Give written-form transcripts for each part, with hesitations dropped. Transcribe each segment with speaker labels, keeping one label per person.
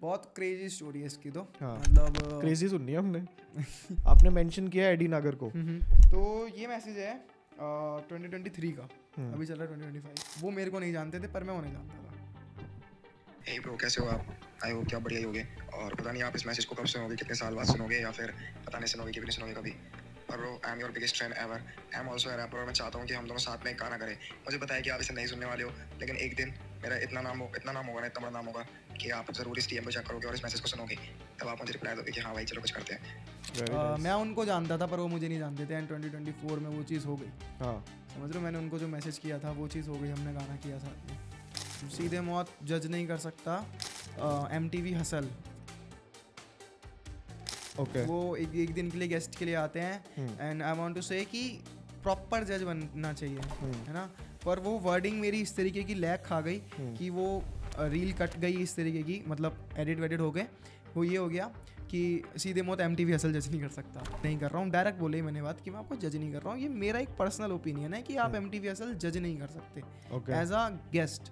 Speaker 1: बहुत crazy story है इसकी तो।
Speaker 2: हाँ,
Speaker 1: मतलब
Speaker 2: क्रेजी सुननी है हमने। आपने मेंशन किया एडी नागर को।
Speaker 1: तो ये मैसेज है 2023 का, अभी चल रहा है 2025। वो मेरे को नहीं जानते थे पर मैं उन्हें जानता था।
Speaker 3: हे ब्रो, कैसे हो आप? आई होप कि आप बढ़िया ही होगे। और पता नहीं आप इस मैसेज को कब सुनोगे, कितने साल बाद सुनोगे, या फिर पता नहीं सुनोगे कि भी नहीं सुनोगे कभी। पर bro, I am your biggest fan ever. I am also a rapper और मैं चाहता हूँ कि हम दोनों साथ में एक गाना करें। मुझे पता है कि आप इसे नहीं सुनने वाले हो, लेकिन एक दिन मेरा इतना नाम होगा ना, इतना बड़ा नाम होगा कि आप ज़रूर इस DM को चेक करोगे और इस मैसेज को सुनोगे। तब आप मुझे रिप्लाई दोगे कि हाँ भाई चलो कुछ करते हैं।
Speaker 1: मैं उनको जानता था पर वो मुझे नहीं जानते थे। एंड 2024 में वो चीज़ हो गई।
Speaker 2: हाँ,
Speaker 1: समझ रहे हो, मैंने उनको जो मैसेज किया था वो चीज़ हो गई, हमने गाना किया साथ में। सीधे मौत जज नहीं कर सकता, MTV हसल।
Speaker 2: ओके।
Speaker 1: वो एक दिन के लिए गेस्ट के लिए आते हैं एंड आई वांट टू से कि प्रॉपर जज बनना चाहिए, है ना। पर वो वर्डिंग मेरी इस तरीके की लैग खा गई कि वो रील कट गई इस तरीके की, मतलब एडिट वेडिट हो गए। वो ये हो गया कि सीधे मौत MTV हसल जज नहीं कर सकता। नहीं कर रहा हूँ, डायरेक्ट बोले ही मैंने बात कि मैं आपको जज नहीं कर रहा हूँ। ये मेरा एक पर्सनल ओपिनियन है कि आप MTV हसल जज नहीं कर सकते एज अ गेस्ट।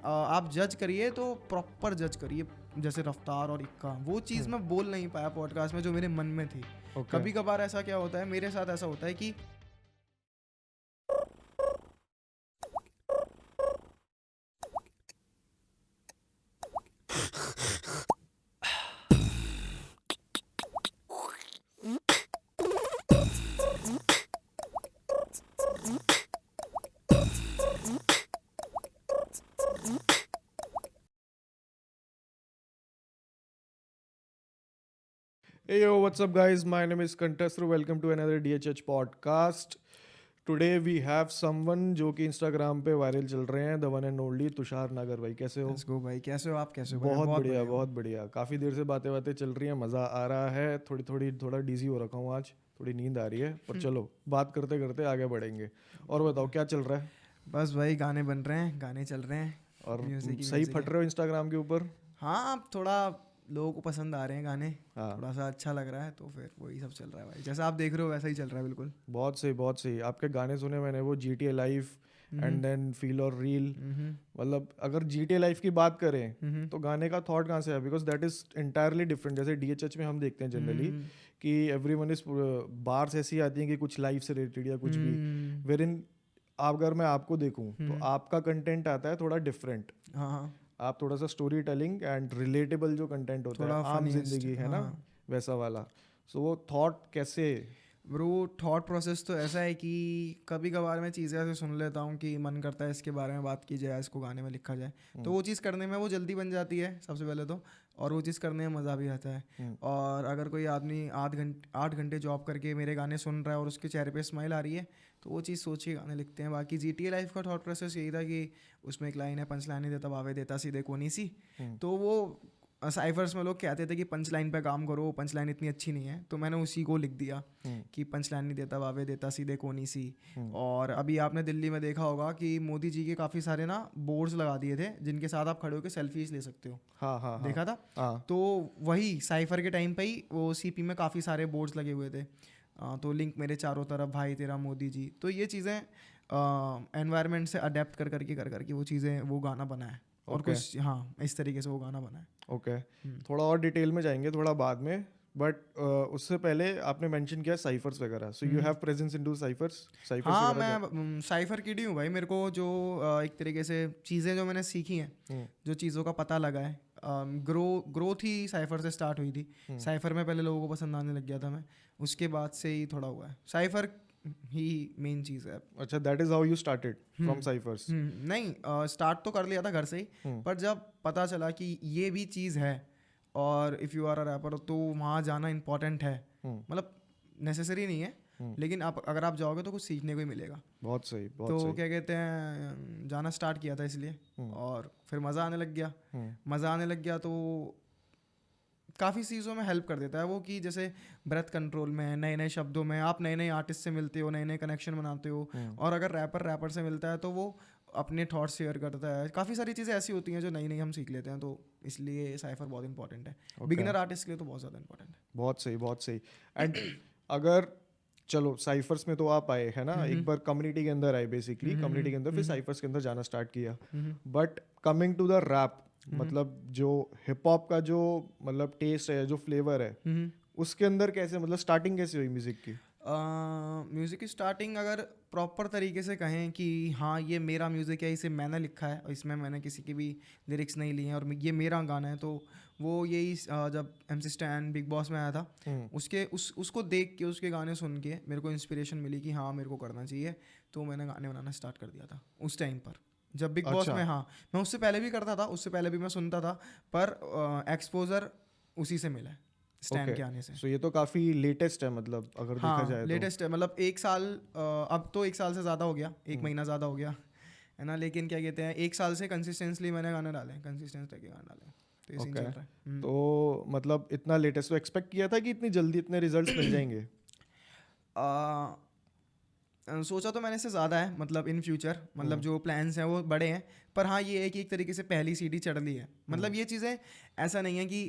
Speaker 1: आप जज करिए तो प्रॉपर जज करिए, जैसे रफ्तार और इक्का। वो चीज़ मैं बोल नहीं पाया पॉडकास्ट में जो मेरे मन में थी। कभी कभार ऐसा क्या होता है, मेरे साथ ऐसा होता है कि
Speaker 2: Hey yo, what's up guys? My name is Kantasru. Welcome to another DHH podcast. Today we have someone जो कि Instagram पे वायरल चल रहे हैं, the one and only Tushar नागर भाई। कैसे हो?
Speaker 1: लेट्स गो भाई, कैसे हो आप? कैसे हो भाई?
Speaker 2: बहुत बढ़िया, बहुत बढ़िया। काफ़ी देर से बातें चल रही हैं, मज़ा आ रहा है। थोड़ा डीजी हो रखा हूँ आज, थोड़ी नींद आ रही है, पर चलो बात करते करते आगे बढ़ेंगे। और बताओ क्या चल रहा है?
Speaker 1: बस भाई गाने बन रहे हैं, गाने चल रहे हैं
Speaker 2: और
Speaker 1: म्यूजिक
Speaker 2: सही फट रहे हो इंस्टाग्राम के ऊपर?
Speaker 1: हाँ, अब थोड़ा लोगों को पसंद आ रहे हैं गाने।
Speaker 2: हाँ,
Speaker 1: थोड़ा सा अच्छा लग रहा है तो फिर वही सब चल रहा है भाई। जैसा आप देख रहे हो वैसा ही चल रहा है बिल्कुल।
Speaker 2: बहुत सही, बहुत सही। आपके गाने सुने मैंने, वो GTA life and then feel और रील। मतलब अगर GTA लाइफ की बात करें तो गाने का थॉट कहाँ से है? Because that is entirely different. जैसे DHH में हम देखते हैं जनरली कि एवरीवन इज बार्स ऐसी आती हैं कि कुछ लाइफ से रिलेटेड या कुछ भी, वेर इन अगर मैं आपको देखूं तो आपका कंटेंट आता है थोड़ा डिफरेंट।
Speaker 1: हाँ,
Speaker 2: आप थोड़ा सा स्टोरी टेलिंग एंड रिलेटेबल जो कंटेंट होता
Speaker 1: थोड़ा
Speaker 2: है, आम
Speaker 1: funniest,
Speaker 2: जिंदगी है ना,
Speaker 1: हाँ।
Speaker 2: वैसा वाला। सो वो थॉट कैसे?
Speaker 1: ब्रो, थॉट प्रोसेस तो ऐसा है कि कभी कभार मैं चीज़ें ऐसे सुन लेता हूँ कि मन करता है इसके बारे में बात की जाए, इसको गाने में लिखा जाए। तो वो चीज़ करने में वो जल्दी बन जाती है सबसे पहले तो, और वो चीज़ करने में मज़ा भी आता है। और अगर कोई आदमी 8 घंटे जॉब करके मेरे गाने सुन रहा है और उसके चेहरे पे स्माइल आ रही है तो वो चीज़ सोच के गाने लिखते हैं। बाकी GTA लाइफ का थॉट प्रोसेस यही था कि उसमें एक लाइन है, पंच लाइन नहीं देता बावे देता सीधे कोनी सी। तो वो साइफर्स में लोग कहते थे कि पंच लाइन पे काम करो, पंच लाइन इतनी अच्छी नहीं है, तो मैंने उसी को लिख दिया कि पंच लाइन नहीं देता बावे देता सीधे कोनी सी। और अभी आपने दिल्ली में देखा होगा कि मोदी जी के काफ़ी सारे ना बोर्ड्स लगा दिए थे जिनके साथ आप खड़े होकर सेल्फीज ले सकते हो।
Speaker 2: हाँ हाँ हाँ,
Speaker 1: देखा था?
Speaker 2: हाँ।
Speaker 1: तो वही साइफर के टाइम पे ही वो CP में काफ़ी सारे बोर्ड्स लगे हुए थे। तो लिंक मेरे चारों तरफ भाई तेरा मोदी जी। तो ये चीज़ें एनवायरनमेंट से अडेप्ट कर करके वो चीज़ें, वो गाना बना है। और कुछ हाँ इस तरीके से वो गाना बना है।
Speaker 2: ओके, थोड़ा और डिटेल में जाएंगे थोड़ा बाद में, बट उससे पहले आपने मेंशन किया साइफर्स वगैरह। So you have presence into cyphers
Speaker 1: हाँ,
Speaker 2: वगैरह?
Speaker 1: मैं साइफर किडी हूँ भाई। मेरे को जो एक तरीके से चीज़ें जो मैंने सीखी हैं, जो चीज़ों का पता लगा है, ग्रोथ ही साइफर से स्टार्ट हुई थी। साइफर में पहले लोगों को पसंद आने लग गया था मैं, उसके बाद से ही थोड़ा हुआ है। साइफर ही मेन चीज़ है।
Speaker 2: अच्छा, that is how you started from cyphers?
Speaker 1: नहीं, स्टार्ट तो कर लिया था घर से ही, पर जब पता चला कि ये भी चीज़ है और if you are a rapper तो वहाँ जाना इम्पोर्टेंट है। मतलब नेसेसरी नहीं है, लेकिन आप अगर आप जाओगे तो कुछ सीखने को ही मिलेगा।
Speaker 2: बहुत सही, बहुत
Speaker 1: तो
Speaker 2: सही।
Speaker 1: क्या कहते हैं, जाना स्टार्ट किया था इसलिए, और फिर मज़ा आने लग गया। मज़ा आने लग गया तो काफ़ी चीज़ों में हेल्प कर देता है वो, कि जैसे ब्रेथ कंट्रोल में, नए नए शब्दों में आप नए नए आर्टिस्ट से मिलते हो, नए नए कनेक्शन बनाते हो। और अगर रैपर से मिलता है तो वो अपने थॉट्स शेयर करता है। काफ़ी सारी चीज़ें ऐसी होती हैं जो नई नई हम सीख लेते हैं, तो इसलिए साइफर बहुत इंपॉर्टेंट है। बिगिनर आर्टिस्ट के लिए तो बहुत ज़्यादा इंपॉर्टेंट है।
Speaker 2: बहुत सही, बहुत सही। एंड अगर चलो साइफर्स में तो आप आए है ना, एक बार कम्युनिटी के अंदर आए, बेसिकली कम्युनिटी के अंदर, फिर साइफर्स के अंदर जाना स्टार्ट किया। But coming to the rap, मतलब जो हिप हॉप का जो मतलब टेस्ट है, जो फ्लेवर है, उसके अंदर कैसे मतलब स्टार्टिंग कैसे हुई म्यूजिक की?
Speaker 1: म्यूज़िक की स्टार्टिंग अगर प्रॉपर तरीके से कहें कि हाँ ये मेरा म्यूज़िक है, इसे मैंने लिखा है और इसमें मैंने किसी की भी लिरिक्स नहीं लिए हैं और ये मेरा गाना है, तो वो यही जब MC स्टैन बिग बॉस में आया था, उसको देख के, उसके गाने सुन के मेरे को इंस्पिरेशन मिली कि हाँ मेरे को करना चाहिए, तो मैंने गाने बनाना स्टार्ट कर दिया था उस टाइम पर जब बिग बॉस में। हाँ, मैं उससे पहले भी करता था, उससे पहले भी मैं सुनता था, पर एक्सपोजर उसी से मिला है, स्टैन के आने से।
Speaker 2: सो ये तो काफ़ी लेटेस्ट है मतलब अगर देखा जाए तो।
Speaker 1: लेटेस्ट है, मतलब 1 साल, अब तो 1 साल से ज़्यादा हो गया, 1 महीना ज़्यादा हो गया है ना, लेकिन क्या कहते हैं 1 साल से कंसिस्टेंटली मैंने गाने डाले, कंसिस्टेंस लेके गाने डाले, तो इसी चल रहा है।
Speaker 2: तो मतलब इतना लेटेस्ट, तो एक्सपेक्ट किया था कि इतनी जल्दी इतने रिजल्ट्स मिल जाएंगे?
Speaker 1: सोचा तो मैंने इससे ज़्यादा है, मतलब इन फ्यूचर, मतलब जो प्लान्स हैं वो बड़े हैं, पर हाँ ये है कि एक तरीके से पहली सीढ़ी चढ़ ली है। मतलब ये चीज़ें ऐसा नहीं है कि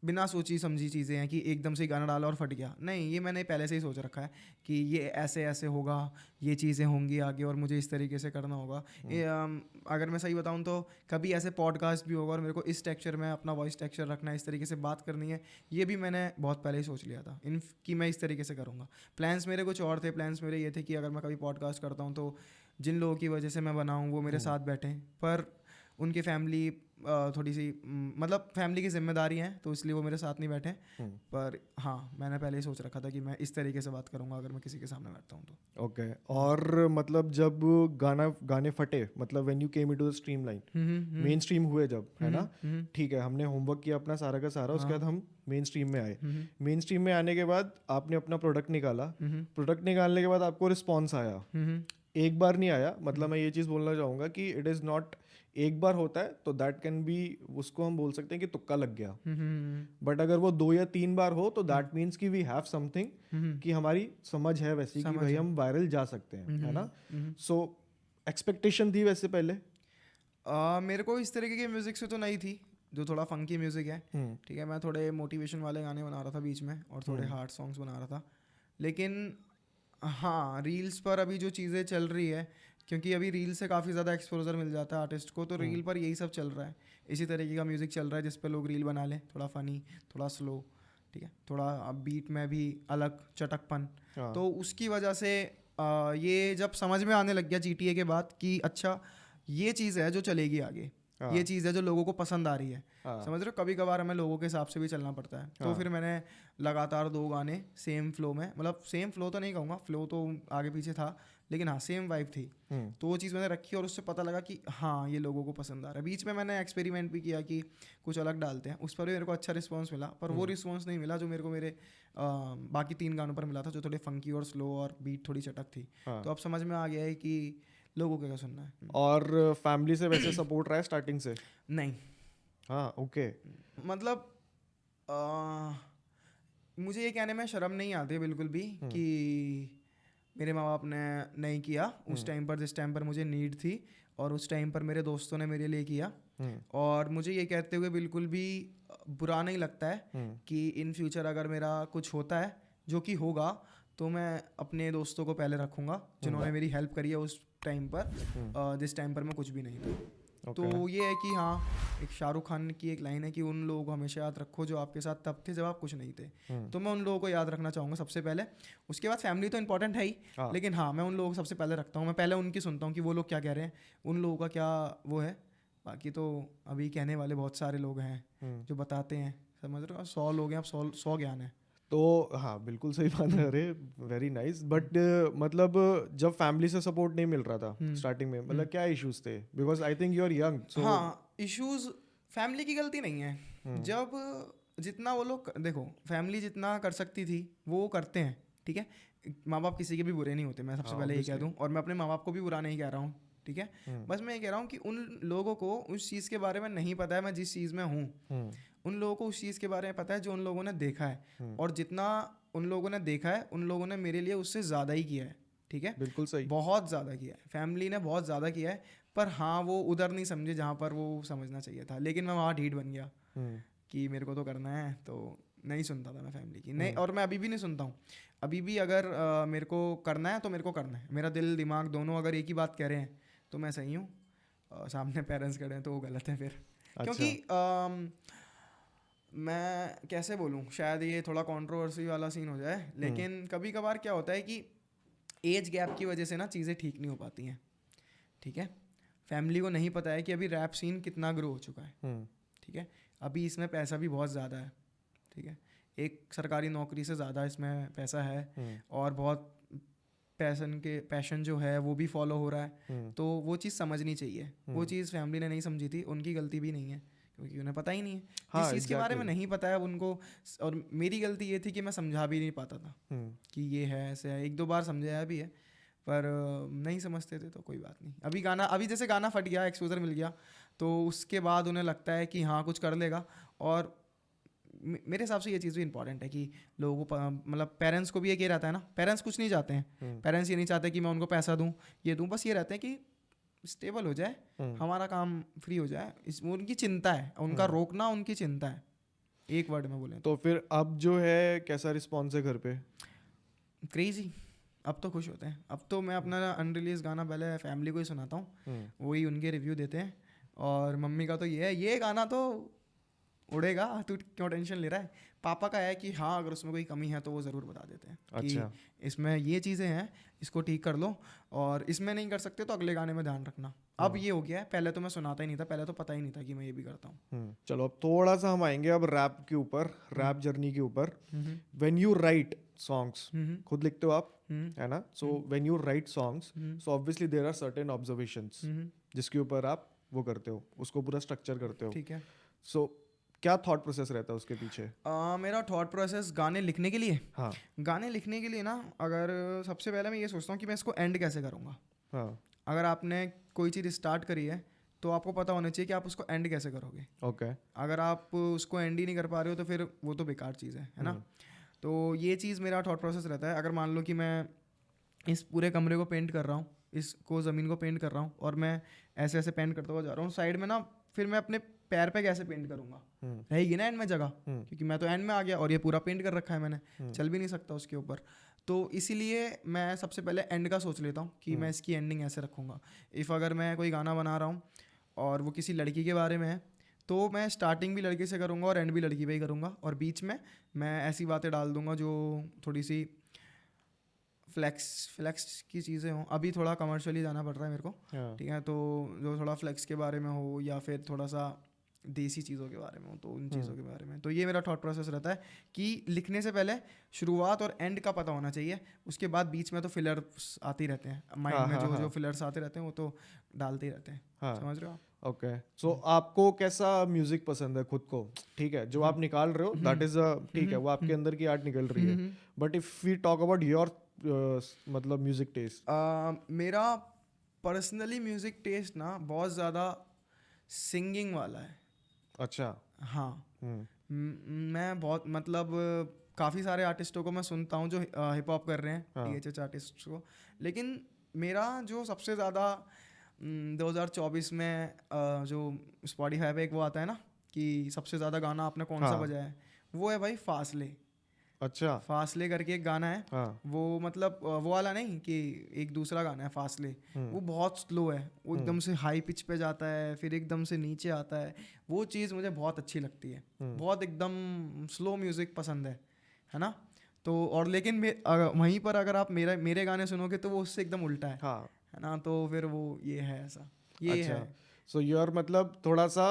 Speaker 1: बिना सोची समझी चीज़ें हैं कि एकदम से गाना डाला और फट गया, नहीं, ये मैंने पहले से ही सोच रखा है कि ये ऐसे ऐसे होगा, ये चीज़ें होंगी आगे और मुझे इस तरीके से करना होगा। अगर मैं सही बताऊं तो कभी ऐसे पॉडकास्ट भी होगा और मेरे को इस टेक्सचर में अपना वॉइस टेक्सचर रखना है, इस तरीके से बात करनी है, ये भी मैंने बहुत पहले ही सोच लिया था कि मैं इस तरीके से करूँगा। प्लान्स मेरे कुछ और थे, प्लान्स मेरे ये थे कि अगर मैं कभी पॉडकास्ट करता हूँ तो जिन लोगों की वजह से मैं बनाऊँ वो मेरे साथ बैठें, पर उनकी फैमिली थोड़ी सी मतलब फैमिली की जिम्मेदारी हैं, तो इसलिए वो मेरे साथ नहीं बैठे। पर हाँ मैंने पहले ही सोच रखा था कि मैं इस तरीके से बात करूँगा अगर मैं किसी के सामने बैठता हूँ तो।
Speaker 2: ओके। और मतलब जब गाने फटे, मतलब when you came into the stream line, main stream हुए जब, है ना, ठीक है, हमने होमवर्क किया अपना सारा का सारा, उसके बाद हम मेन स्ट्रीम में आए। मेन स्ट्रीम में आने के बाद आपने अपना प्रोडक्ट निकाला, प्रोडक्ट निकालने के बाद आपको रिस्पॉन्स आया, एक बार नहीं आया, मतलब मैं ये चीज़ बोलना चाहूँगा कि इट इज़ नॉट एक बार होता है तो दैट कैन बी, उसको हम बोल सकते हैं कि तुक्का लग गया, बट अगर वो 2 या 3 बार हो तो दैट मीन्स कि वी हैव समथिंग, कि हमारी समझ है वैसी कि भाई हम वायरल जा सकते हैं, है ना। सो एक्सपेक्टेशन थी वैसे पहले?
Speaker 1: मेरे को इस तरीके के म्यूज़िक से तो नहीं थी, जो थोड़ा फंकी म्यूज़िक है, ठीक है, मैं थोड़े मोटिवेशन वाले गाने बना रहा था बीच में और थोड़े हार्ड सॉन्ग्स बना रहा था, लेकिन हाँ रील्स पर अभी जो चीज़ें चल रही है, क्योंकि अभी रील से काफ़ी ज़्यादा एक्सपोजर मिल जाता है आर्टिस्ट को, तो रील पर यही सब चल रहा है, इसी तरीके का म्यूज़िक चल रहा है जिस पे लोग रील बना लें, थोड़ा फ़नी, थोड़ा स्लो, ठीक है, थोड़ा बीट में भी अलग चटकपन। तो उसकी वजह से ये जब समझ में आने लग गया GTA के बाद कि अच्छा ये चीज़ है जो चलेगी आगे, ये चीज़ है जो लोगों को पसंद आ रही है, समझ रहे हो, कभी कभार हमें लोगों के हिसाब से भी चलना पड़ता है। तो फिर मैंने लगातार 2 गाने सेम फ्लो में, मतलब सेम फ्लो तो नहीं कहूँगा, फ्लो तो आगे पीछे था, लेकिन हाँ सेम वाइब थी, तो वो चीज़ मैंने रखी और उससे पता लगा कि हाँ ये लोगों को पसंद आ रहा है। बीच में मैंने एक्सपेरिमेंट भी किया कि कुछ अलग डालते हैं, उस पर भी मेरे को अच्छा रिस्पॉन्स मिला, पर वो रिस्पॉन्स नहीं मिला जो मेरे को मेरे बाकी 3 गानों पर मिला था, जो थोड़े फंकी और स्लो और बीट थोड़ी चटक थी। तो अब समझ में आ गया है कि लोगों को क्या सुनना है।
Speaker 2: और फैमिली से वैसे सपोर्ट रहा है स्टार्टिंग से?
Speaker 1: नहीं।
Speaker 2: हाँ, ओके।
Speaker 1: मतलब मुझे ये कहने में शर्म नहीं आती बिल्कुल भी कि मेरे माँ बाप ने नहीं किया उस टाइम पर, जिस टाइम पर मुझे नीड थी, और उस टाइम पर मेरे दोस्तों ने मेरे लिए किया, और मुझे ये कहते हुए बिल्कुल भी बुरा नहीं लगता है कि इन फ्यूचर अगर मेरा कुछ होता है, जो कि होगा, तो मैं अपने दोस्तों को पहले रखूँगा जिन्होंने मेरी हेल्प करी है उस टाइम पर, जिस टाइम पर मैं कुछ भी नहीं था। तो ये है कि हाँ, एक शाहरुख खान की एक लाइन है कि उन लोगों को हमेशा याद रखो जो आपके साथ तब थे जब आप कुछ नहीं थे। तो मैं उन लोगों को याद रखना चाहूँगा सबसे पहले, उसके बाद फैमिली तो इंपॉर्टेंट है ही, लेकिन हाँ मैं उन लोगों को सबसे पहले रखता हूँ, मैं पहले उनकी सुनता हूँ कि वो लोग क्या कह रहे हैं, उन लोगों का क्या वो है। बाकी तो अभी कहने वाले बहुत सारे लोग हैं जो बताते हैं, समझ रहे हो, 100 लोग हैं, अब 100 ज्ञान है।
Speaker 2: तो हाँ बिल्कुल सही बात है, अरे वेरी नाइस। बट मतलब जब फैमिली से सपोर्ट नहीं मिल रहा था स्टार्टिंग में, मतलब क्या इश्यूज थे? Because I think you are young.
Speaker 1: हाँ, इश्यूज फैमिली की गलती नहीं है, जब जितना वो लोग, देखो फैमिली जितना कर सकती थी वो करते हैं, ठीक है, माँ बाप किसी के भी बुरे नहीं होते, मैं सबसे पहले ये कह दूँ, और मैं अपने माँ बाप को भी बुरा नहीं कह रहा हूँ, ठीक है, बस मैं ये कह रहा हूँ कि उन लोगों को उस चीज़ के बारे में नहीं पता है, मैं जिस चीज़ में हूँ, उन लोगों को उस चीज़ के बारे में पता है जो उन लोगों ने देखा है, और जितना उन लोगों ने देखा है उन लोगों ने मेरे लिए उससे ज़्यादा ही किया है, ठीक है,
Speaker 2: बिल्कुल सही,
Speaker 1: बहुत ज़्यादा किया है, फैमिली ने बहुत ज़्यादा किया है, पर हाँ वो उधर नहीं समझे जहाँ पर वो समझना चाहिए था, लेकिन मैं वहाँ ढीठ बन गया कि मेरे को तो करना है, तो नहीं सुनता था मैं फैमिली की, नहीं, और मैं अभी भी नहीं सुनता हूँ। अभी भी अगर मेरे को करना है तो मेरे को करना है, मेरा दिल दिमाग दोनों अगर एक ही बात कह रहे हैं तो मैं सही हूँ, सामने पेरेंट्स खड़े हैं तो वो गलत है फिर।
Speaker 2: अच्छा।
Speaker 1: क्योंकि मैं कैसे बोलूँ, शायद ये थोड़ा कंट्रोवर्सी वाला सीन हो जाए, लेकिन कभी कभार क्या होता है कि एज गैप की वजह से ना चीज़ें ठीक नहीं हो पाती हैं। ठीक है, फैमिली को नहीं पता है कि अभी रैप सीन कितना ग्रो हो चुका है। ठीक है, अभी इसमें पैसा भी बहुत ज़्यादा है। ठीक है, एक सरकारी नौकरी से ज़्यादा इसमें पैसा है और बहुत पैशन जो है वो भी फॉलो हो रहा है। तो वो चीज़ समझनी चाहिए। वो चीज़ फैमिली ने नहीं समझी थी, उनकी गलती भी नहीं है क्योंकि उन्हें पता ही नहीं है।
Speaker 2: हाँ,
Speaker 1: जिस चीज़ के बारे में
Speaker 2: exactly.
Speaker 1: नहीं पता है उनको, और मेरी गलती ये थी कि मैं समझा भी नहीं पाता था कि ये है ऐसे है। 1-2 बार समझाया भी है पर नहीं समझते थे, तो कोई बात नहीं। अभी जैसे गाना फट गया, एक्सपोजर मिल गया, तो उसके बाद उन्हें लगता है कि हाँ कुछ कर लेगा। और मेरे हिसाब से ये चीज़ भी इंपॉर्टेंट है कि लोगों को मतलब पेरेंट्स को भी एक ये रहता है ना, पेरेंट्स कुछ नहीं चाहते हैं। पेरेंट्स ये नहीं चाहते कि मैं उनको पैसा दूं, ये दूं, बस ये रहते हैं कि स्टेबल हो जाए, हमारा काम फ्री हो जाए। उनकी चिंता है, उनका रोकना उनकी चिंता है, एक वर्ड में बोले
Speaker 2: तो फिर अब जो है कैसा रिस्पॉन्स है घर पे?
Speaker 1: क्रेजी। अब तो खुश होते हैं। अब तो मैं अपना अनरिलीज गाना पहले फैमिली को ही सुनाता हूँ, वही उनके रिव्यू देते हैं। और मम्मी का तो ये है, ये गाना तो उड़ेगा, तू क्यों टेंशन ले रहा है। पापा का है कि हाँ अगर उसमें कोई कमी है तो वो ज़रूर बता देते हैं
Speaker 2: अच्छा।
Speaker 1: कि इसमें ये चीज़ें हैं, इसको ठीक कर लो, और इसमें नहीं कर सकते तो अगले गाने में ध्यान रखना। अब ये हो गया है, पहले तो मैं सुनाता ही नहीं था, पहले तो पता ही नहीं था कि मैं ये भी करता हूँ।
Speaker 2: चलो अब थोड़ा सा हम आएंगे अब रैप के ऊपर, रैप जर्नी के ऊपर। व्हेन यू राइट सॉन्ग्स, खुद लिखते हो आप, है ना? So when you write songs, so obviously there are certain observations जिसके ऊपर आप वो करते हो, उसको पूरा स्ट्रक्चर करते हो।
Speaker 1: ठीक है।
Speaker 2: सो क्या थॉट प्रोसेस रहता है उसके पीछे?
Speaker 1: मेरा थॉट प्रोसेस गाने लिखने के लिए,
Speaker 2: हाँ
Speaker 1: गाने लिखने के लिए ना, अगर सबसे पहले मैं ये सोचता हूँ कि मैं इसको एंड कैसे करूँगा।
Speaker 2: हाँ
Speaker 1: अगर आपने कोई चीज़ स्टार्ट करी है तो आपको पता होना चाहिए कि आप उसको एंड कैसे करोगे।
Speaker 2: ओके।
Speaker 1: अगर आप उसको एंड ही नहीं कर पा रहे हो तो फिर वो तो बेकार चीज़ है ना। तो ये चीज़ मेरा थॉट प्रोसेस रहता है। अगर मान लो कि मैं इस पूरे कमरे को पेंट कर रहा हूँ, इसको ज़मीन को पेंट कर रहा हूँ, और मैं ऐसे ऐसे पेंट करता हुआ जा रहा हूँ, साइड में ना फिर मैं अपने पैर पे कैसे पेंट करूँगा, रहेगी ना एंड में जगह, क्योंकि मैं तो एंड में आ गया और ये पूरा पेंट कर रखा है मैंने, चल भी नहीं सकता उसके ऊपर। तो इसीलिए मैं सबसे पहले एंड का सोच लेता हूँ कि मैं इसकी एंडिंग ऐसे रखूँगा। इफ़ अगर मैं कोई गाना बना रहा हूँ और वो किसी लड़की के बारे में है तो मैं स्टार्टिंग भी लड़की से करूँगा और एंड भी लड़की पे ही करूँगा, और बीच में मैं ऐसी बातें डाल दूँगा जो थोड़ी सी फ्लेक्स की चीज़ें हों। अभी थोड़ा कमर्शियली जाना पड़ रहा है मेरे को, ठीक है, तो जो थोड़ा फ्लेक्स के बारे में हो या फिर थोड़ा सा देसी चीज़ों के बारे में हो, तो उन चीज़ों के बारे में। तो ये मेरा थॉट प्रोसेस रहता है कि लिखने से पहले शुरुआत और एंड का पता होना चाहिए, उसके बाद बीच में तो फिलर्स आते ही रहते हैं माइंड में, जो फिलर्स आते रहते हैं वो तो डालते ही रहते हैं। समझ रहे हो?
Speaker 2: ओके। सो आपको कैसा म्यूजिक पसंद है खुद को? ठीक है, जो आप निकाल रहे हो दैट इज ठीक है, वो आपके अंदर की आर्ट निकल रही है। But if we talk about your मतलब म्यूजिक टेस्ट,
Speaker 1: मेरा पर्सनली म्यूजिक टेस्ट ना बहुत ज़्यादा सिंगिंग वाला है।
Speaker 2: अच्छा।
Speaker 1: हाँ। मैं बहुत मतलब काफ़ी सारे आर्टिस्टों को मैं सुनता हूँ जो हिप हॉप कर रहे हैं, DHH आर्टिस्ट को, लेकिन मेरा जो सबसे ज़्यादा 2024 में जो स्पॉटिफाई पे एक वो आता है ना कि सबसे ज़्यादा गाना आपने कौन सा बजाया है, वो है भाई फासले।
Speaker 2: अच्छा।
Speaker 1: फासले करके एक गाना है, वो मतलब वो वाला नहीं कि एक दूसरा गाना है फासले, वो बहुत स्लो है, वो एकदम से हाई पिच पे जाता है फिर एकदम से नीचे आता है। वो चीज़ मुझे बहुत अच्छी लगती है, बहुत एकदम स्लो म्यूज़िक पसंद है ना। तो और लेकिन वहीं पर अगर आप मेरे गाने सुनोगे तो वो उससे एकदम उल्टा है ना, तो फिर वो ये है ऐसा, ये
Speaker 2: अच्छा।
Speaker 1: है।
Speaker 2: सो योर मतलब थोड़ा सा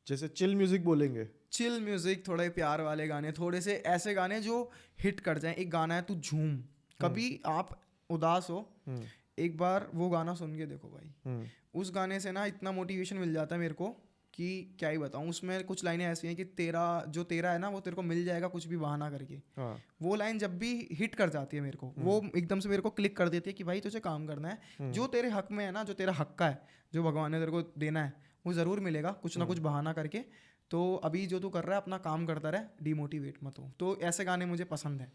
Speaker 2: जैसे चिल म्यूजिक बोलेंगे,
Speaker 1: चिल म्यूजिक, थोड़े प्यार वाले गाने, थोड़े से ऐसे गाने जो हिट कर जाएं। एक गाना है तू झूम, कभी आप उदास हो एक बार वो गाना सुन के देखो भाई, उस गाने से ना इतना मोटिवेशन मिल जाता है मेरे को कि क्या ही बताऊँ। उसमें कुछ लाइनें ऐसी हैं कि तेरा है ना वो तेरे को मिल जाएगा कुछ भी बहाना करके। वो लाइन जब भी हिट कर जाती है मेरे को, वो एकदम से मेरे को क्लिक कर देती है कि भाई तुझे काम करना है, जो तेरे हक में है ना, जो तेरा हक का है, जो भगवान ने तेरे को देना है वो ज़रूर मिलेगा कुछ ना कुछ बहाना करके। तो अभी जो तू कर रहा है अपना काम करता रहे, डिमोटिवेट मत हो। तो ऐसे गाने मुझे पसंद है।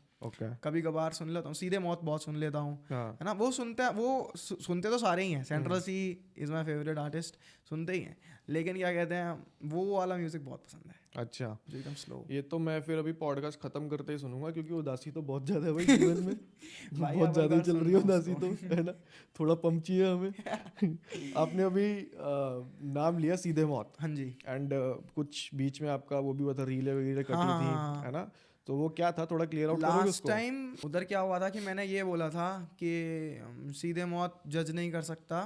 Speaker 1: कभी कभार सुन लेता हूँ, सीधे मौत बहुत सुन लेता हूँ, है ना। वो सुनते तो सारे ही हैं, Central Cee is my favourite artist, सुनते ही हैं, लेकिन क्या कहते हैं वो वाला म्यूज़िक बहुत पसंद है।
Speaker 2: अच्छा,
Speaker 1: जो एकदम स्लो।
Speaker 2: ये तो मैं फिर अभी पॉडकास्ट खत्म करते ही सुनूंगा, क्योंकि उदासी तो बहुत ज्यादा है भाई जीवन में।
Speaker 1: भाई
Speaker 2: बहुत
Speaker 1: अब
Speaker 2: ज्यादा ही
Speaker 1: अगर
Speaker 2: चल रही है
Speaker 1: सुनना
Speaker 2: उदासी तो,
Speaker 1: उसको।
Speaker 2: है ना, थोड़ा पम चाहिए हमें। आपने अभी नाम लिया सीधे मौत,
Speaker 1: हाँ जी।
Speaker 2: एंड कुछ बीच में आपका वो भी हुआ था, रीलें वगैरह कटी
Speaker 1: हाँ,
Speaker 2: थी,
Speaker 1: हाँ, हाँ।
Speaker 2: है ना, तो वो क्या था, थोड़ा क्लियर आउट करोगे
Speaker 1: लास्ट
Speaker 2: उसको?
Speaker 1: टाइम उधर क्या हुआ था कि मैंने ये बोला था कि सीधे मौत जज नहीं कर सकता,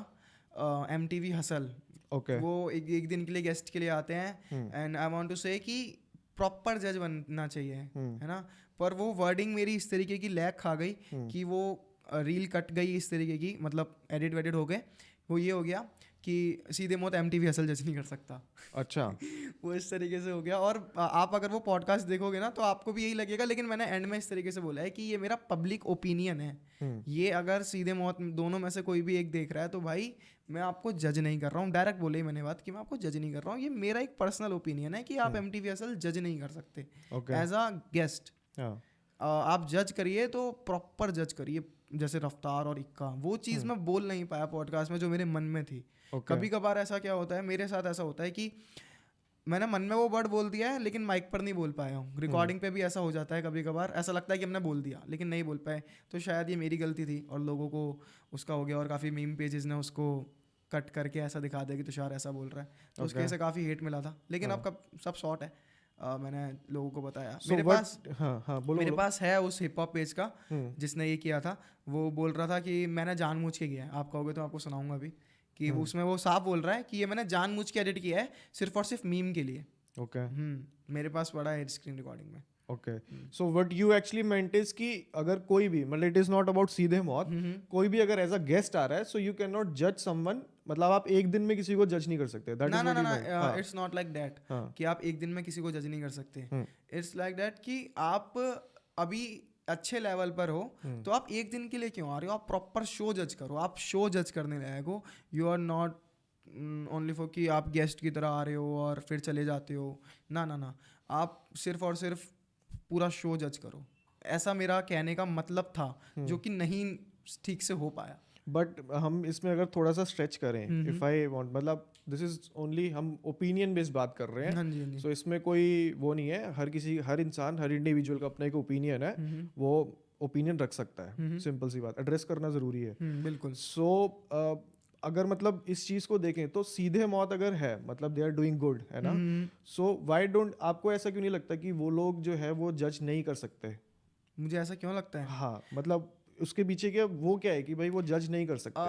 Speaker 1: MTV हसल,
Speaker 2: ओके।
Speaker 1: वो एक दिन के लिए गेस्ट के लिए आते हैं, एंड आई वांट टू से कि प्रॉपर जज बनना चाहिए, है ना। पर वो वर्डिंग मेरी इस तरीके की लैग खा गई कि वो रील कट गई इस तरीके की, मतलब एडिट वेडिट हो गए, वो ये हो गया कि सीधे मौत MTV हसल जज नहीं कर सकता।
Speaker 2: अच्छा।
Speaker 1: वो इस तरीके से हो गया। और आप अगर वो पॉडकास्ट देखोगे ना तो आपको भी यही लगेगा, लेकिन मैंने एंड में इस तरीके से बोला है कि ये मेरा पब्लिक ओपिनियन है। ये अगर सीधे मौत दोनों में से कोई भी एक देख रहा है तो भाई मैं आपको जज नहीं कर रहा हूँ, डायरेक्ट बोले ही मैंने बात कि मैं आपको जज नहीं कर रहा हूँ, ये मेरा एक पर्सनल ओपिनियन है कि आप MTV असल जज नहीं कर सकते
Speaker 2: ओके।
Speaker 1: As a guest. आप जज करिए तो प्रॉपर जज करिए, जैसे रफ्तार और इक्का, वो चीज़ मैं बोल नहीं पाया पॉडकास्ट में जो मेरे मन में थी। कभी कभार ऐसा क्या होता है, मेरे साथ ऐसा होता है कि मैंने मन में वो वर्ड बोल दिया है लेकिन माइक पर नहीं बोल पाया हूँ। रिकॉर्डिंग पे भी ऐसा हो जाता है, कभी कभार ऐसा लगता है कि हमने बोल दिया लेकिन नहीं बोल पाए, तो शायद ये मेरी गलती थी और लोगों को उसका हो गया। और काफ़ी मीम पेजेस ने उसको कट करके ऐसा दिखा दिया कि तुषार ऐसा बोल रहा है, तो उसके वजह से काफ़ी हेट मिला था, लेकिन अब सब शॉर्ट है। मैंने लोगों को बताया। मेरे पास
Speaker 2: बोलो।
Speaker 1: पास है उस हिप हॉप पेज का जिसने ये किया था, वो बोल रहा था कि मैंने जानबूझ के किया है, आप कहोगे तो आपको सुनाऊंगा अभी कि उसमें वो साफ बोल रहा है कि ये मैंने जानबूझ के एडिट किया है सिर्फ और सिर्फ मीम के लिए।
Speaker 2: ओके।
Speaker 1: मेरे पास पड़ा है स्क्रीन रिकॉर्डिंग में।
Speaker 2: Okay, so what you actually meant is कि अगर कोई भी, मतलब इट इज नॉट अबाउट सीधे मौत, कोई भी अगर एज अ गेस्ट आ रहा है, सो यू कैन नॉट जज समवन, मतलब आप एक दिन में किसी को जज नहीं कर सकते। That is what you meant.
Speaker 1: It's not like that कि आप एक दिन में किसी को जज नहीं कर सकते। इट्स लाइक दैट कि आप अभी अच्छे लेवल पर हो तो आप एक दिन के लिए क्यों आ रहे हो, आप प्रॉपर शो जज करो, आप शो जज करने लायक हो। You are not only for कि आप गेस्ट की तरह आ रहे हो और फिर चले जाते हो, ना, आप सिर्फ और सिर्फ पूरा शो जज करो। ऐसा मेरा कहने का मतलब था, जो कि नहीं ठीक से हो पाया।
Speaker 2: बट हम इसमें अगर थोड़ा सा स्ट्रेच करें, इफ आई वांट, मतलब दिस इज ओनली, हम ओपिनियन बेस्ड बात कर रहे हैं,
Speaker 1: हाँ जी।
Speaker 2: सो इसमें कोई वो नहीं है, हर इंसान, हर इंडिविजुअल का अपना एक ओपिनियन है, वो ओपिनियन रख सकता है। सिंपल सी बात, एड्रेस करना जरूरी है।
Speaker 1: बिल्कुल।
Speaker 2: सो अगर मतलब इस चीज को देखें तो सीधे मौत अगर है, मतलब दे आर डूइंग गुड, है ना, सो व्हाई डोंट, आपको ऐसा क्यों नहीं लगता कि वो लोग जो है वो जज नहीं कर सकते?
Speaker 1: मुझे ऐसा क्यों लगता है?
Speaker 2: हाँ, मतलब उसके पीछे क्या, वो क्या है कि भाई वो जज नहीं कर सकते?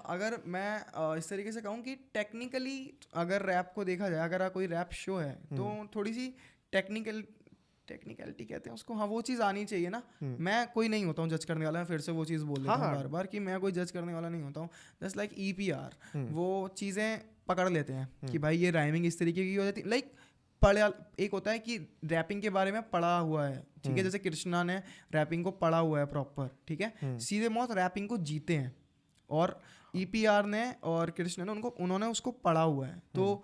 Speaker 1: अगर मैं इस तरीके से कहूँ कि टेक्निकली अगर रैप को देखा जाए, अगर कोई रैप शो है तो थोड़ी सी टेक्निकलिटी कहते हैं उसको, हाँ वो चीज़ आनी चाहिए ना। मैं कोई नहीं होता हूँ जज करने वाला, मैं फिर से वो चीज़ बोल देता हूँ बार बार कि मैं कोई जज करने वाला नहीं होता हूँ। जस्ट लाइक EPR वो चीज़ें पकड़ लेते हैं कि भाई ये राइमिंग इस तरीके की हो जाती है, लाइक एक होता है कि रैपिंग के बारे में पढ़ा हुआ है, ठीक है, जैसे कृष्णा ने रैपिंग को पढ़ा हुआ है प्रॉपर, ठीक है। सीधे मौत रैपिंग को जीते हैं और EPR ने और कृष्णा ने उन्होंने उसको पढ़ा हुआ है, तो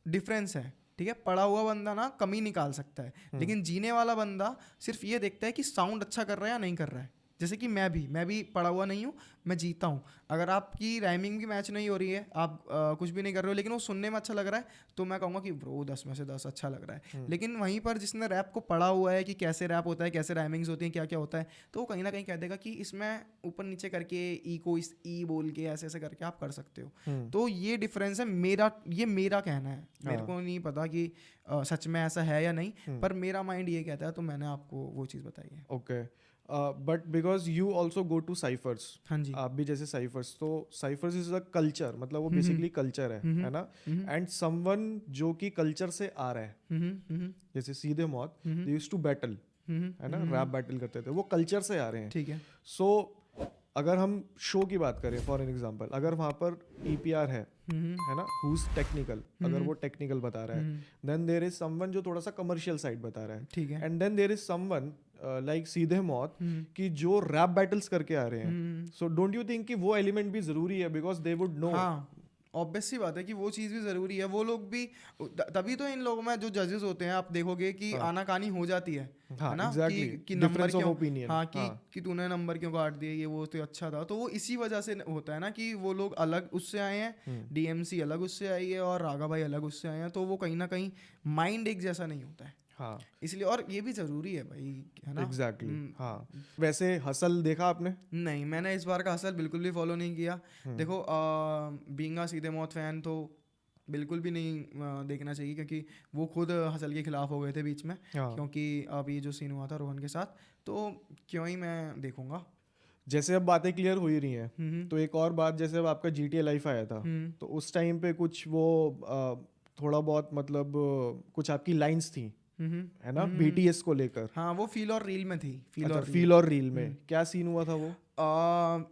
Speaker 1: डिफरेंस है, ठीक है। पढ़ा हुआ बंदा ना कमी निकाल सकता है, लेकिन जीने वाला बंदा सिर्फ ये देखता है कि साउंड अच्छा कर रहा है या नहीं कर रहा है। जैसे कि मैं भी पढ़ा हुआ नहीं हूँ, मैं जीता हूँ। अगर आपकी राइमिंग भी मैच नहीं हो रही है, आप कुछ भी नहीं कर रहे हो, लेकिन वो सुनने में अच्छा लग रहा है, तो मैं कहूँगा कि ब्रो 10 में से 10 अच्छा लग रहा है। लेकिन वहीं पर जिसने रैप को पढ़ा हुआ है कि कैसे रैप होता है, कैसे राइमिंग्स होती हैं, क्या क्या होता है, तो वो कहीं ना कहीं कह देगा कि इसमें ऊपर नीचे करके ई को इस ई बोल के ऐसे ऐसे करके आप कर सकते हो। तो ये डिफरेंस है, ये मेरा कहना है। मेरे को नहीं पता कि सच में ऐसा है या नहीं, पर मेरा माइंड ये कहता है, तो मैंने आपको वो चीज़ बताई है।
Speaker 2: Okay, but because you also go to cyphers,
Speaker 1: हाँ जी,
Speaker 2: आप भी जैसे साइफर्स, तो साइफर्स इज अ कल्चर, मतलब वो बेसिकली कल्चर है ना, एंड समवन जो कि कल्चर से आ रहा है, जैसे सीधे मौत, दे यूज्ड टू बैटल, है ना, रैप बैटल करते थे, वो कल्चर से आ रहे हैं,
Speaker 1: ठीक है।
Speaker 2: सो अगर हम शो की बात करें फॉर एन एग्जांपल, अगर वहाँ पर EPR है ना, हु इज टेक्निकल, अगर वो टेक्निकल बता रहा है, देन देयर इज समवन जो थोड़ा सा कमर्शियल साइड बता रहा है,
Speaker 1: ठीक है,
Speaker 2: and then there is someone like सीधे मौत कि जो रैप बैटल्स करके आ रहे हैं। सो डोंट यू थिंक कि वो एलिमेंट भी जरूरी है, बिकॉज दे वुड नो?
Speaker 1: हाँ ऑब्वियस सी बात है कि वो चीज़ भी ज़रूरी है। वो लोग भी तभी तो इन लोगों में जो जजेस होते हैं आप देखोगे कि आनाकानी हो जाती है
Speaker 2: हाँ,
Speaker 1: ना,
Speaker 2: exactly.
Speaker 1: कि नंबर
Speaker 2: Difference of
Speaker 1: क्यों,
Speaker 2: opinion.
Speaker 1: हाँ
Speaker 2: हाँ.
Speaker 1: कि तूने नंबर क्यों काट दिए, ये वो तो अच्छा था। तो वो इसी वजह से होता है ना कि वो लोग अलग उससे आए हैं, डीएमसी अलग उससे आई है और राघा भाई अलग उससे आए हैं, तो वो कहीं ना कहीं माइंड एक जैसा नहीं होता है।
Speaker 2: हाँ,
Speaker 1: इसलिए, और ये भी ज़रूरी है भाई, है ना।
Speaker 2: एग्जैक्टली हाँ। वैसे हसल देखा आपने?
Speaker 1: नहीं, मैंने इस बार का हसल बिल्कुल भी फॉलो नहीं किया। देखो, बीइंग सीधे मौत फैन तो बिल्कुल भी नहीं देखना चाहिए, क्योंकि वो खुद हसल के खिलाफ हो गए थे बीच में,
Speaker 2: हाँ.
Speaker 1: क्योंकि अब ये जो सीन हुआ था रोहन के साथ, तो क्यों ही मैं देखूंगा।
Speaker 2: जैसे अब बातें क्लियर हो ही रही हैं, तो एक और बात, जैसे अब आपका GTA लाइफ आया था, तो उस टाइम पे कुछ वो थोड़ा बहुत मतलब कुछ आपकी लाइंस थी, है ना, BTS को लेकर।
Speaker 1: हाँ, वो फील और रील में थी।
Speaker 2: अच्छा, फील और रील में क्या सीन हुआ था वो?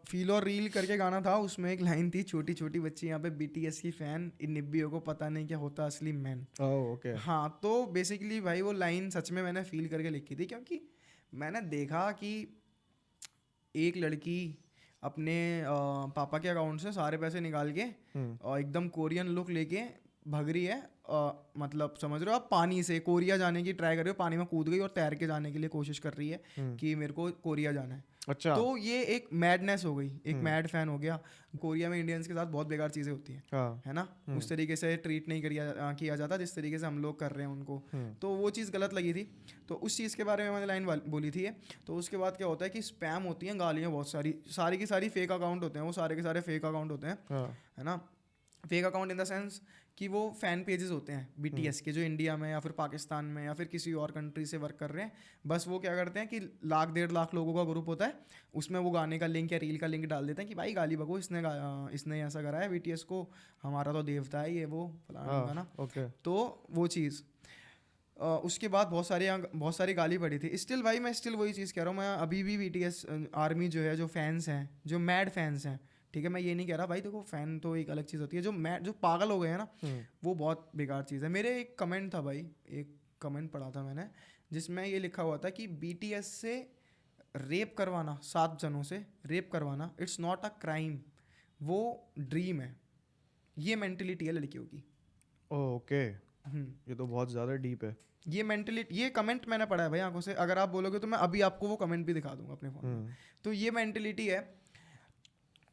Speaker 1: फील और रील करके गाना था, उसमें एक लाइन थी, छोटी छोटी बच्ची यहाँ पे BTS की फैन, इन निब्बियों को पता नहीं क्या होता असली मैन।
Speaker 2: ओके।
Speaker 1: हाँ, तो बेसिकली भाई वो लाइन सच में मैंने फील करके लिखी थी, क्योंकि मैंने देखा कि एक लड़की अपने पापा के अकाउंट से सारे पैसे निकाल के और एकदम कोरियन लुक लेके भाग रही है, मतलब समझ रहे हो आप, पानी से कोरिया जाने की ट्राई कर रही हो, पानी में कूद गई और तैर के जाने के लिए कोशिश कर रही है कि मेरे को कोरिया जाना है।
Speaker 2: अच्छा।
Speaker 1: तो ये एक मैडनेस हो गई, एक मैड फैन हो गया। कोरिया में इंडियंस के साथ बहुत बेकार चीज़ें होती हैं,
Speaker 2: हाँ.
Speaker 1: है ना, उस तरीके से ट्रीट नहीं किया जाता जिस तरीके से हम लोग कर रहे हैं उनको, तो वो चीज़ गलत लगी थी। तो उस चीज़ के बारे में मैंने लाइन बोली थी। तो उसके बाद क्या होता है कि स्पैम होती हैं गालियाँ बहुत सारी की सारी फेक अकाउंट होते हैं, वो सारे के सारे फेक अकाउंट होते हैं, है ना। Fake account in the sense कि वो फ़ैन पेजेस होते हैं BTS के, जो इंडिया में या फिर पाकिस्तान में या फिर किसी और कंट्री से वर्क कर रहे हैं। बस वो क्या करते हैं कि 1-1.5 लाख लोगों का ग्रुप होता है, उसमें वो गाने का लिंक या रील का लिंक डाल देते हैं कि भाई गाली बको, इसने ऐसा करा है BTS को, हमारा तो देवता है ये वो फलाना का ना।
Speaker 2: ओके।
Speaker 1: तो वो चीज़ उसके बाद बहुत सारी गाली पड़ी थी। स्टिल भाई, मैं स्टिल वही चीज़ कह रहा हूँ, मैं अभी भी BTS आर्मी जो है, जो फैंस हैं, जो मैड फैंस हैं, ठीक है, मैं ये नहीं कह रहा भाई, देखो फैन तो एक अलग चीज़ होती है, जो पागल हो गए हैं ना, वो बहुत बेकार चीज़ है। मेरे एक कमेंट था भाई, एक कमेंट पढ़ा था मैंने, जिसमें ये लिखा हुआ था कि BTS से रेप करवाना, 7 जनों से रेप करवाना, इट्स नॉट अ क्राइम, वो ड्रीम है। ये मेंटलिटी है लड़कियों की।
Speaker 2: ओके, ये तो बहुत ज़्यादा डीप है।
Speaker 1: ये मेंटलिटी, ये कमेंट मैंने पढ़ा है भाई आंखों से, अगर आप बोलोगे तो मैं अभी आपको वो कमेंट भी दिखा दूंगा अपने फ़ोन में। तो ये मेंटलिटी है,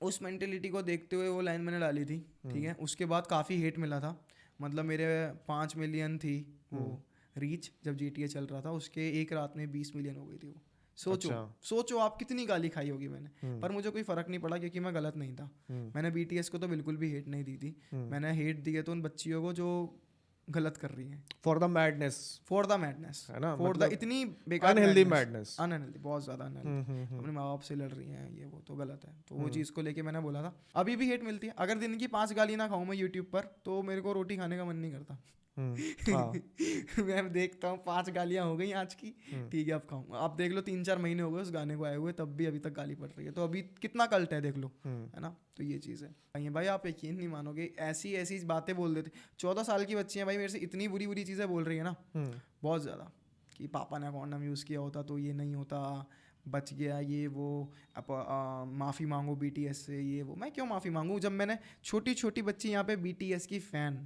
Speaker 1: उस मेंटलिटी को देखते हुए वो लाइन मैंने डाली थी, ठीक है। उसके बाद काफ़ी हेट मिला था, मतलब मेरे 5 मिलियन थी वो रीच जब GTA चल रहा था, उसके एक रात में 20 मिलियन हो गई थी वो। सोचो आप कितनी गाली खाई होगी मैंने, पर मुझे कोई फ़र्क नहीं पड़ा, क्योंकि मैं गलत नहीं था। मैंने BTS को तो बिल्कुल भी हेट नहीं दी थी, मैंने हेट दी है तो उन बच्चियों को जो गलत कर रही हैं,
Speaker 2: फॉर द मैडनेस,
Speaker 1: है ना, फॉर द
Speaker 2: मतलब
Speaker 1: इतनी बेकार
Speaker 2: अनहेल्दी मैडनेस,
Speaker 1: अनहेल्दी, बहुत ज़्यादा अनहेल्दी, अपने माँ बाप से लड़ रही हैं, ये वो तो गलत है। तो वो चीज़ को लेके मैंने बोला था, अभी भी हेट मिलती है। अगर दिन की 5 गाली ना खाऊं मैं YouTube पर, तो मेरे को रोटी खाने का मन नहीं करता। मैं देखता हूँ 5 गालियाँ हो गई आज की, ठीक है अब खाऊंगा। आप देख लो 3-4 महीने हो गए उस गाने को आए हुए, तब भी अभी तक गाली पड़ रही है, तो अभी कितना कल्ट है देख लो, है ना। तो ये चीज़ है भाई, आप यकीन नहीं मानोगे, ऐसी बातें बोल देते। 14 साल की बच्ची है भाई, मेरे से इतनी बुरी बुरी चीज़ें बोल रही है ना, बहुत ज़्यादा, कि पापा ने कॉन्डम यूज़ किया होता तो ये नहीं होता, बच गया ये वो, माफ़ी मांगो BTS से, ये वो। मैं क्यों माफ़ी मांगूँ जब मैंने छोटी छोटी बच्ची यहाँ पे BTS की फ़ैन,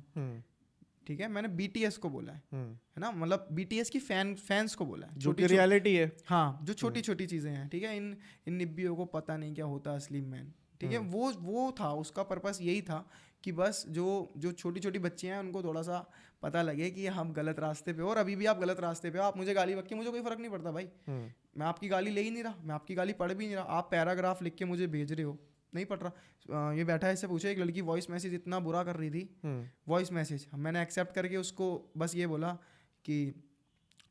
Speaker 1: ठीक है, मैंने BTS को बोला है ना, मतलब BTS की फैंस को बोला है,
Speaker 2: जो कि रियलिटी है।
Speaker 1: हाँ, जो छोटी छोटी चीज़ें हैं, ठीक है, इन निब्बियों को पता नहीं क्या होता असली मैन, ठीक है। वो था, उसका पर्पस यही था कि बस जो छोटी छोटी बच्चियाँ हैं उनको थोड़ा सा पता लगे कि हम गलत रास्ते पे हो, और अभी भी आप गलत रास्ते पे हो। आप मुझे गाली बक के, मुझे कोई फ़र्क नहीं पड़ता भाई, मैं आपकी गाली ले ही नहीं रहा, मैं आपकी गाली पढ़ भी नहीं रहा। आप पैराग्राफ लिख के मुझे भेज रहे हो, नहीं पढ़ रहा। ये बैठा है, इससे पूछो, एक लड़की वॉइस मैसेज इतना बुरा कर रही थी, वॉइस मैसेज मैंने एक्सेप्ट करके उसको बस ये बोला कि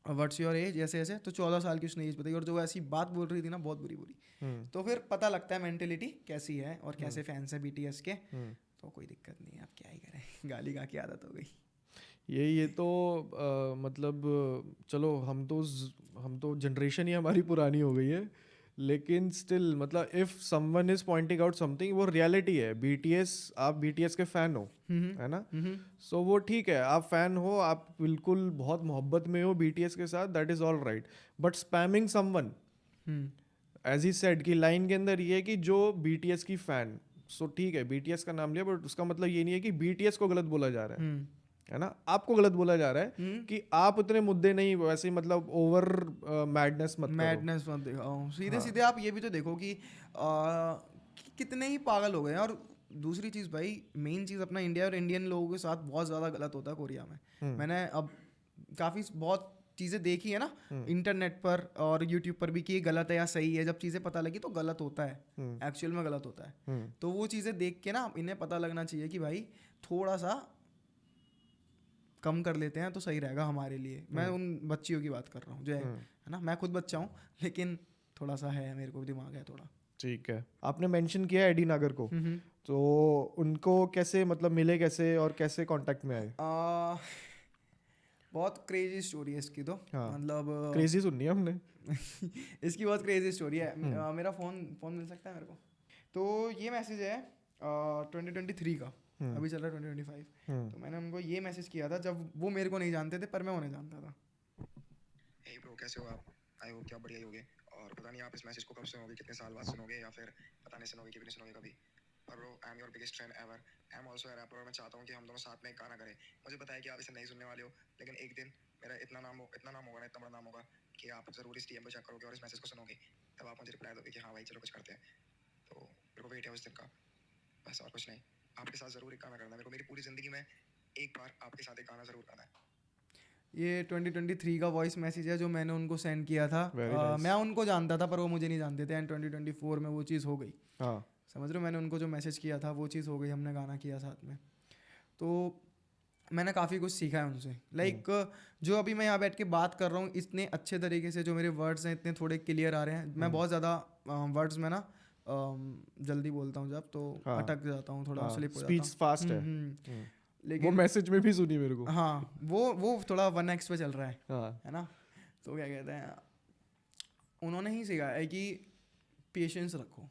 Speaker 1: व्हाट्स योर एज, ऐसे ऐसे, तो 14 साल की उसने एज बताई, और जो ऐसी बात बोल रही थी ना, बहुत बुरी। तो फिर पता लगता है मेंटेलिटी कैसी है और कैसे फैंस है BTS के। तो कोई दिक्कत नहीं है, आप क्या ही करें, गाली गा की आदत हो गई।
Speaker 2: ये तो मतलब चलो, हम तो जनरेशन ही हमारी पुरानी हो गई है, लेकिन स्टिल मतलब if someone is pointing out something, वो रियलिटी है। BTS, आप BTS के फैन हो, है ना, सो वो ठीक है, आप फैन हो, आप बिल्कुल बहुत मोहब्बत में हो BTS के साथ, that is all right. But spamming someone, as he said, की लाइन के अंदर ये है कि जो BTS की फैन, सो ठीक है BTS का नाम लिया, बट उसका मतलब ये नहीं है कि BTS को गलत बोला जा रहा है ना, आपको गलत बोला जा रहा है कि आप उतने मुद्दे नहीं, वैसे ही मतलब ओवर मैडनेस मत करो।
Speaker 1: मैडनेस मत दिखाओ, सीधे सीधे आप ये भी तो देखो कि कितने ही पागल हो गए हैं। और दूसरी चीज़ भाई, मेन चीज़ अपना इंडिया और इंडियन लोगों के साथ बहुत ज़्यादा गलत होता है कोरिया में। मैंने अब काफ़ी बहुत चीज़ें देखी है ना इंटरनेट पर और यूट्यूब पर भी कि ये गलत है या सही है। जब चीज़ें पता लगी तो गलत होता है, एक्चुअल में गलत होता है। तो वो चीज़ें देख के ना इन्हें पता लगना चाहिए कि भाई थोड़ा सा कम कर लेते हैं तो सही रहेगा हमारे लिए। मैं उन बच्चियों की बात कर रहा हूँ जो है ना, मैं खुद बच्चा हूँ लेकिन थोड़ा सा है, मेरे को भी दिमाग है थोड़ा।
Speaker 2: ठीक है, आपने मेंशन किया एडी नागर को, तो उनको कैसे मतलब मिले कैसे और कैसे कांटेक्ट में आए?
Speaker 1: बहुत क्रेजी स्टोरी है इसकी तो। मतलब
Speaker 2: क्रेजी सुननी है हमने।
Speaker 1: इसकी बहुत क्रेजी स्टोरी है। मेरा फ़ोन मिल सकता है मेरे को? तो ये मैसेज है 2023 का, अभी चल रहा है 2025। तो मैंने उनको ये मैसेज किया था जब वो मेरे को नहीं जानते थे पर मैं उन्हें जानता था।
Speaker 3: हे ब्रो, कैसे हो आप? आई होप कि आप बढ़िया ही होगे। और पता नहीं आप इस मैसेज को कब सुनोगे, कितने साल बाद सुनोगे, या फिर पता नहीं सुनोगे कि भी नहीं सुनोगे कभी। पर bro, I am your biggest fan ever. I am also a rapper और मैं चाहता हूँ कि हम दोनों साथ में एक गाना करें। मुझे पता है कि आप इसे नहीं सुनने वाले हो, लेकिन एक दिन मेरा इतना नाम होगा ना, इतना बड़ा नाम होगा कि आप ज़रूर इस DM को चेक करोगे और इस मैसेज को सुनोगे। तब आप मुझे रिप्लाई दोगे कि हाँ भाई चलो कुछ करते हैं। तो मेरे को वेट है उस दिन का, बस और कुछ नहीं। आपके साथ ज़रूर एक गाना करना है मेरे को, मेरी पूरी ज़िंदगी में एक बार आपके साथ एक गाना ज़रूर करना है।
Speaker 1: ये 2023 का वॉइस मैसेज है जो मैंने उनको सेंड किया था। मैं उनको जानता था पर वो मुझे नहीं जानते थे। एंड 2024 में वो चीज़ हो गई। समझ रहे हो, मैंने उनको जो मैसेज किया था वो चीज़ हो गई, हमने गाना किया साथ में। तो मैंने काफ़ी कुछ सीखा है उनसे। लाइक जो अभी मैं यहाँ बैठ के बात कर रहा हूँ इतने अच्छे तरीके से, जो मेरे वर्ड्स हैं इतने थोड़े क्लियर आ रहे हैं। मैं बहुत ज़्यादा वर्ड्स में ना जल्दी बोलता हूँ जब, तो अटक जाता हूँ, थोड़ा स्लिप हो जाता हूँ।
Speaker 2: स्पीच फास्ट है।
Speaker 1: लेकिन
Speaker 2: वो मैसेज में भी सुनी मेरे को।
Speaker 1: हाँ, वो थोड़ा 1x पे चल रहा है ना। तो क्या कहते हैं, उन्होंने ही सिखाया है कि पेशेंस रखो।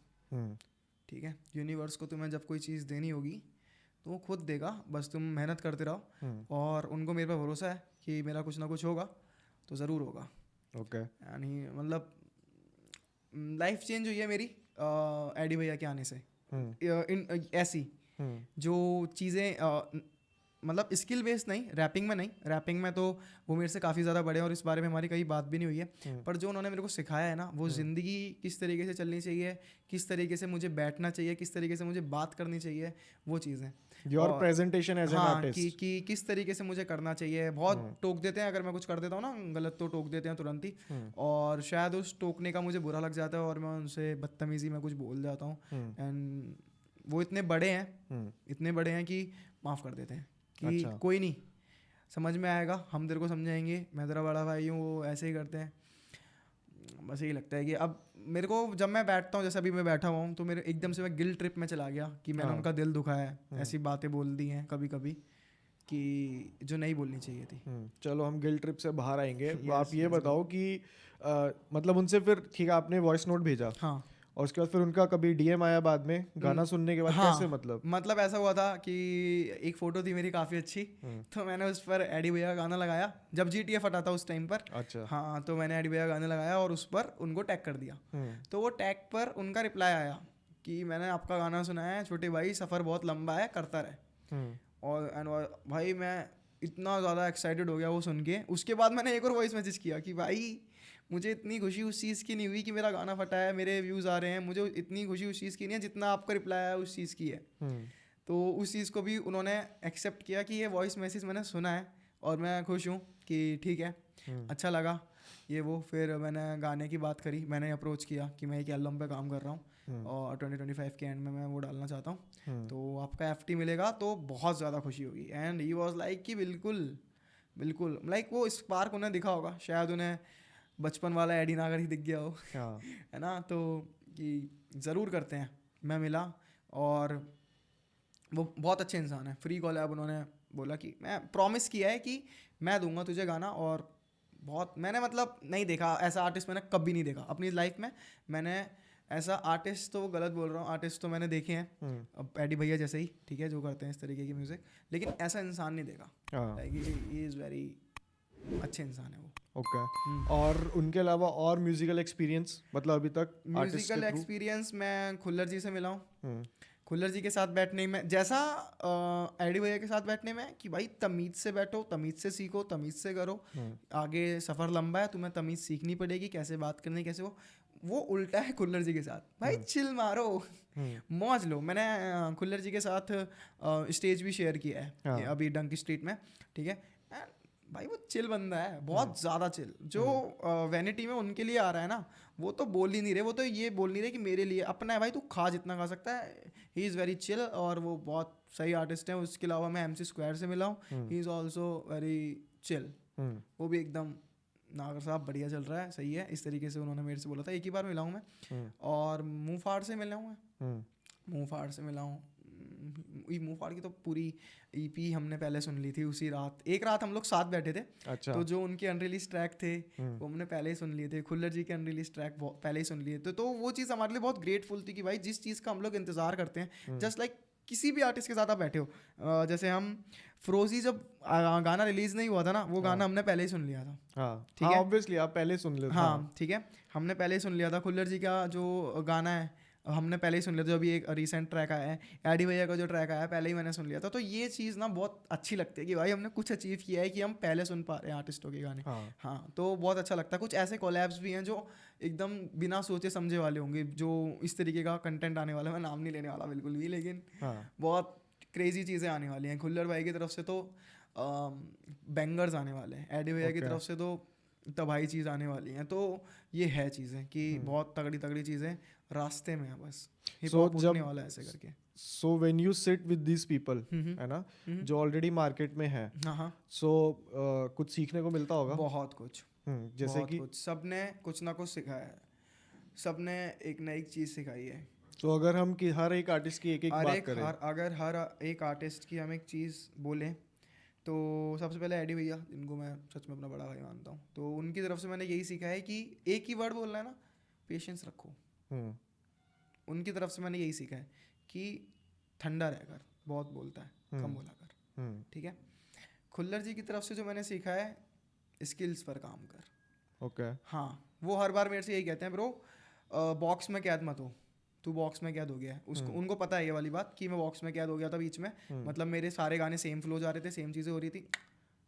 Speaker 1: ठीक है, यूनिवर्स को तुम्हें जब कोई चीज़ देनी होगी तो वो खुद देगा, बस तुम मेहनत करते रहो। और उनको मेरे पे भरोसा है कि मेरा कुछ ना कुछ होगा तो ज़रूर होगा।
Speaker 2: ओके,
Speaker 1: यानी मतलब लाइफ चेंज हुई है मेरी एडी भैया के आने से। ऐसी जो चीज़ें मतलब स्किल बेस्ड नहीं, रैपिंग में नहीं, रैपिंग में तो वो मेरे से काफ़ी ज़्यादा बड़े हैं और इस बारे में हमारी कहीं बात भी नहीं हुई है। पर जो उन्होंने मेरे को सिखाया है ना, वो ज़िंदगी किस तरीके से चलनी चाहिए, किस तरीके से मुझे बैठना चाहिए, किस तरीके से मुझे बात करनी चाहिए, वो चीज़ें।
Speaker 2: Your presentation as an artist,
Speaker 1: कि किस तरीके से मुझे करना चाहिए। बहुत टोक देते हैं, अगर मैं कुछ कर देता हूँ ना गलत तो टोक देते हैं तुरंत ही। और शायद उस टोकने का मुझे बुरा लग जाता है और मैं उनसे बदतमीज़ी में कुछ बोल जाता हूँ। एंड वो इतने बड़े हैं कि माफ़ कर देते हैं कि कोई नहीं, समझ में आएगा, हम तेरे को समझाएंगे, मैं तेरा बड़ा भाई हूँ, वो ऐसे ही करते हैं। बस यही लगता है कि अब मेरे को जब मैं बैठता हूँ, जैसे अभी मैं बैठा हुआ हूँ, तो मेरे एकदम से मैं गिल्ट ट्रिप में चला गया कि मैंने उनका दिल दुखाया है। ऐसी बातें बोल दी हैं कभी कभी कि जो नहीं बोलनी चाहिए थी।
Speaker 2: चलो हम गिल्ट ट्रिप से बाहर आएंगे। आप ये बताओ कि मतलब उनसे फिर ठीक है आपने वॉइस नोट भेजा, हाँ, और उसके बाद फिर उनका कभी DM आया बाद में गाना सुनने के बाद? हाँ, कैसे
Speaker 1: मतलब ऐसा हुआ था कि एक फ़ोटो थी मेरी काफ़ी अच्छी, तो मैंने उस पर एडी भैया का गाना लगाया जब GTF हटा था उस टाइम पर।
Speaker 2: अच्छा,
Speaker 1: हाँ, तो मैंने एडी भैया का गाना लगाया और उस पर उनको टैग कर दिया। तो वो टैग पर उनका रिप्लाई आया कि मैंने आपका गाना सुना है छोटे भाई, सफ़र बहुत लंबा है, करता रहे। और भाई मैं इतना ज़्यादा एक्साइटेड हो गया वो सुन के। उसके बाद मैंने एक और वॉइस मैसेज किया कि भाई मुझे इतनी खुशी उस चीज़ की नहीं हुई कि मेरा गाना फटा है, मेरे व्यूज़ आ रहे हैं, मुझे इतनी खुशी उस चीज़ की नहीं है जितना आपका रिप्लाई आया उस चीज़ की है। तो उस चीज़ को भी उन्होंने एक्सेप्ट किया कि ये वॉइस मैसेज मैंने सुना है और मैं खुश हूँ कि ठीक है, अच्छा लगा ये वो। फिर मैंने गाने की बात करी, मैंने अप्रोच किया कि मैं एक एल्बम पे काम कर रहा हूँ और 2025 के एंड में मैं वो डालना चाहता हूँ, तो आपका FT मिलेगा तो बहुत ज़्यादा खुशी होगी। एंड ही वॉज लाइक कि बिल्कुल लाइक वो स्पार्क उन्हें दिखा होगा, शायद उन्हें बचपन वाला एडी नागर ही दिख गया हो, है ना। तो कि ज़रूर करते हैं। मैं मिला और वो बहुत अच्छे इंसान है। फ्री कॉलैब उन्होंने बोला कि मैं प्रॉमिस किया है कि मैं दूंगा तुझे गाना। और बहुत मैंने मतलब नहीं देखा ऐसा आर्टिस्ट, मैंने कभी नहीं देखा अपनी लाइफ में। मैंने ऐसा आर्टिस्ट, तो गलत बोल रहा हूँ, आर्टिस्ट तो मैंने देखे हैं अब एडी भैया जैसे ही, ठीक है, जो करते हैं इस तरीके की म्यूज़िक, लेकिन ऐसा इंसान नहीं देखा। ही इज़ वेरी अच्छे इंसान है वो।
Speaker 2: ओके। और उनके अलावा और म्यूजिकल एक्सपीरियंस, मतलब अभी तक
Speaker 1: म्यूजिकल एक्सपीरियंस मैं खुल्लर जी से मिला हूँ। खुल्लर जी के साथ बैठने में जैसा एडी भैया के साथ बैठने में कि भाई तमीज़ से बैठो, तमीज़ से सीखो, तमीज़ से करो, आगे सफ़र लंबा है, तुम्हें तमीज़ सीखनी पड़ेगी, कैसे बात करनी, कैसे वो उल्टा है खुल्लर जी के साथ। भाई चिल मारो, मौज लो। मैंने खुल्लर जी के साथ स्टेज भी शेयर किया है अभी डंकी स्ट्रीट में, ठीक है। भाई वो चिल बंदा है, बहुत ज़्यादा चिल। जो वैनिटी में उनके लिए आ रहा है ना, वो तो बोल ही नहीं रहे, वो तो ये बोल नहीं रहे कि मेरे लिए अपना है भाई, तू खा जितना खा सकता है। ही इज़ वेरी चिल और वो बहुत सही आर्टिस्ट है। उसके अलावा मैं MC स्क्वायर से मिला हूँ, he is also very chill. वो भी एकदम नागर साहब बढ़िया चल रहा है, सही है, इस तरीके से उन्होंने मेरे से बोला था। एक ही बार मिला हूँ मैं। और मुँह फाड़ से मिला हूँ मैं, मुँह फाड़ से मिला हूँ। मुँह फाड़ की तो पूरी EP हमने पहले सुन ली थी उसी रात, एक रात हम लोग साथ बैठे थे।
Speaker 2: अच्छा।
Speaker 1: तो जो उनके अनरिलीज ट्रैक थे वो हमने पहले ही सुन लिए थे, खुल्लर जी के अनरिलीज ट्रैक पहले ही सुन लिए थे। तो वो चीज़ हमारे लिए बहुत ग्रेटफुल थी कि भाई जिस चीज़ का हम लोग इंतज़ार करते हैं, जस्ट लाइक किसी भी आर्टिस्ट के साथ आप बैठे हो, जैसे हम फ्रोजी जब गाना रिलीज नहीं हुआ था ना, वो गाना हमने पहले ही सुन लिया था।
Speaker 2: हाँ,
Speaker 1: ठीक है,
Speaker 2: ऑब्वियसली आप पहले सुन लेते।
Speaker 1: हाँ ठीक है, हमने पहले ही सुन लिया था। खुल्लर जी का जो गाना है हमने पहले ही सुन लिया था, जो अभी एक रिसेंट ट्रैक आया है, एडी भैया का जो ट्रैक आया है पहले ही मैंने सुन लिया था। तो ये चीज़ ना बहुत अच्छी लगती है कि भाई हमने कुछ अचीव किया है कि हम पहले सुन पा रहे हैं आर्टिस्टों के गाने। हाँ, तो बहुत अच्छा लगता है। कुछ ऐसे कोलैब्स भी हैं जो एकदम बिना सोचे समझे वाले होंगे, जो इस तरीके का कंटेंट आने वाला है, मैं नाम नहीं लेने वाला बिल्कुल भी, लेकिन बहुत क्रेजी चीज़ें आने वाली हैं। खुल्लर भाई की तरफ से तो बैंगर्स आने वाले हैं, एडी भैया की तरफ से तो तबाही चीज़ आने वाली हैं। तो ये है चीज़ें कि बहुत तगड़ी तगड़ी चीज़ें रास्ते में है, बस हिप हॉप उठने वाला है ऐसे करके।
Speaker 2: सो when you sit with these people, है ना, जो ऑलरेडी मार्केट में है,
Speaker 1: हाँ,
Speaker 2: सो कुछ सीखने को मिलता होगा।
Speaker 1: बहुत कुछ,
Speaker 2: जैसे कि
Speaker 1: सबने कुछ ना कुछ सिखाया है, सबने एक ना एक चीज़ सिखाई है।
Speaker 2: तो अगर हम कि हर एक आर्टिस्ट की एक एक बात करें,
Speaker 1: अगर हर एक आर्टिस्ट की हम एक चीज़ बोलें, तो सबसे पहले एडी भैया, जिनको मैं सच में अपना बड़ा भाई मानता हूँ, तो उनकी तरफ से मैंने यही सीखा है कि एक ही वर्ड बोलना है ना, पेशेंस रखो। उनकी तरफ से मैंने यही सीखा है कि ठंडा रहकर, बहुत बोलता है कम बोला कर, ठीक है। खुल्लर जी की तरफ से जो मैंने सीखा है, स्किल्स पर काम कर।
Speaker 2: ओके।
Speaker 1: हाँ, वो हर बार मेरे से यही कहते हैं, ब्रो बॉक्स में कैद मत हो, तू बॉक्स में कैद हो गया है। उसको उनको पता है ये वाली बात कि मैं बॉक्स में कैद हो गया था बीच में, मतलब मेरे सारे गाने सेम फ्लो जा रहे थे, सेम चीज़ें हो रही थी।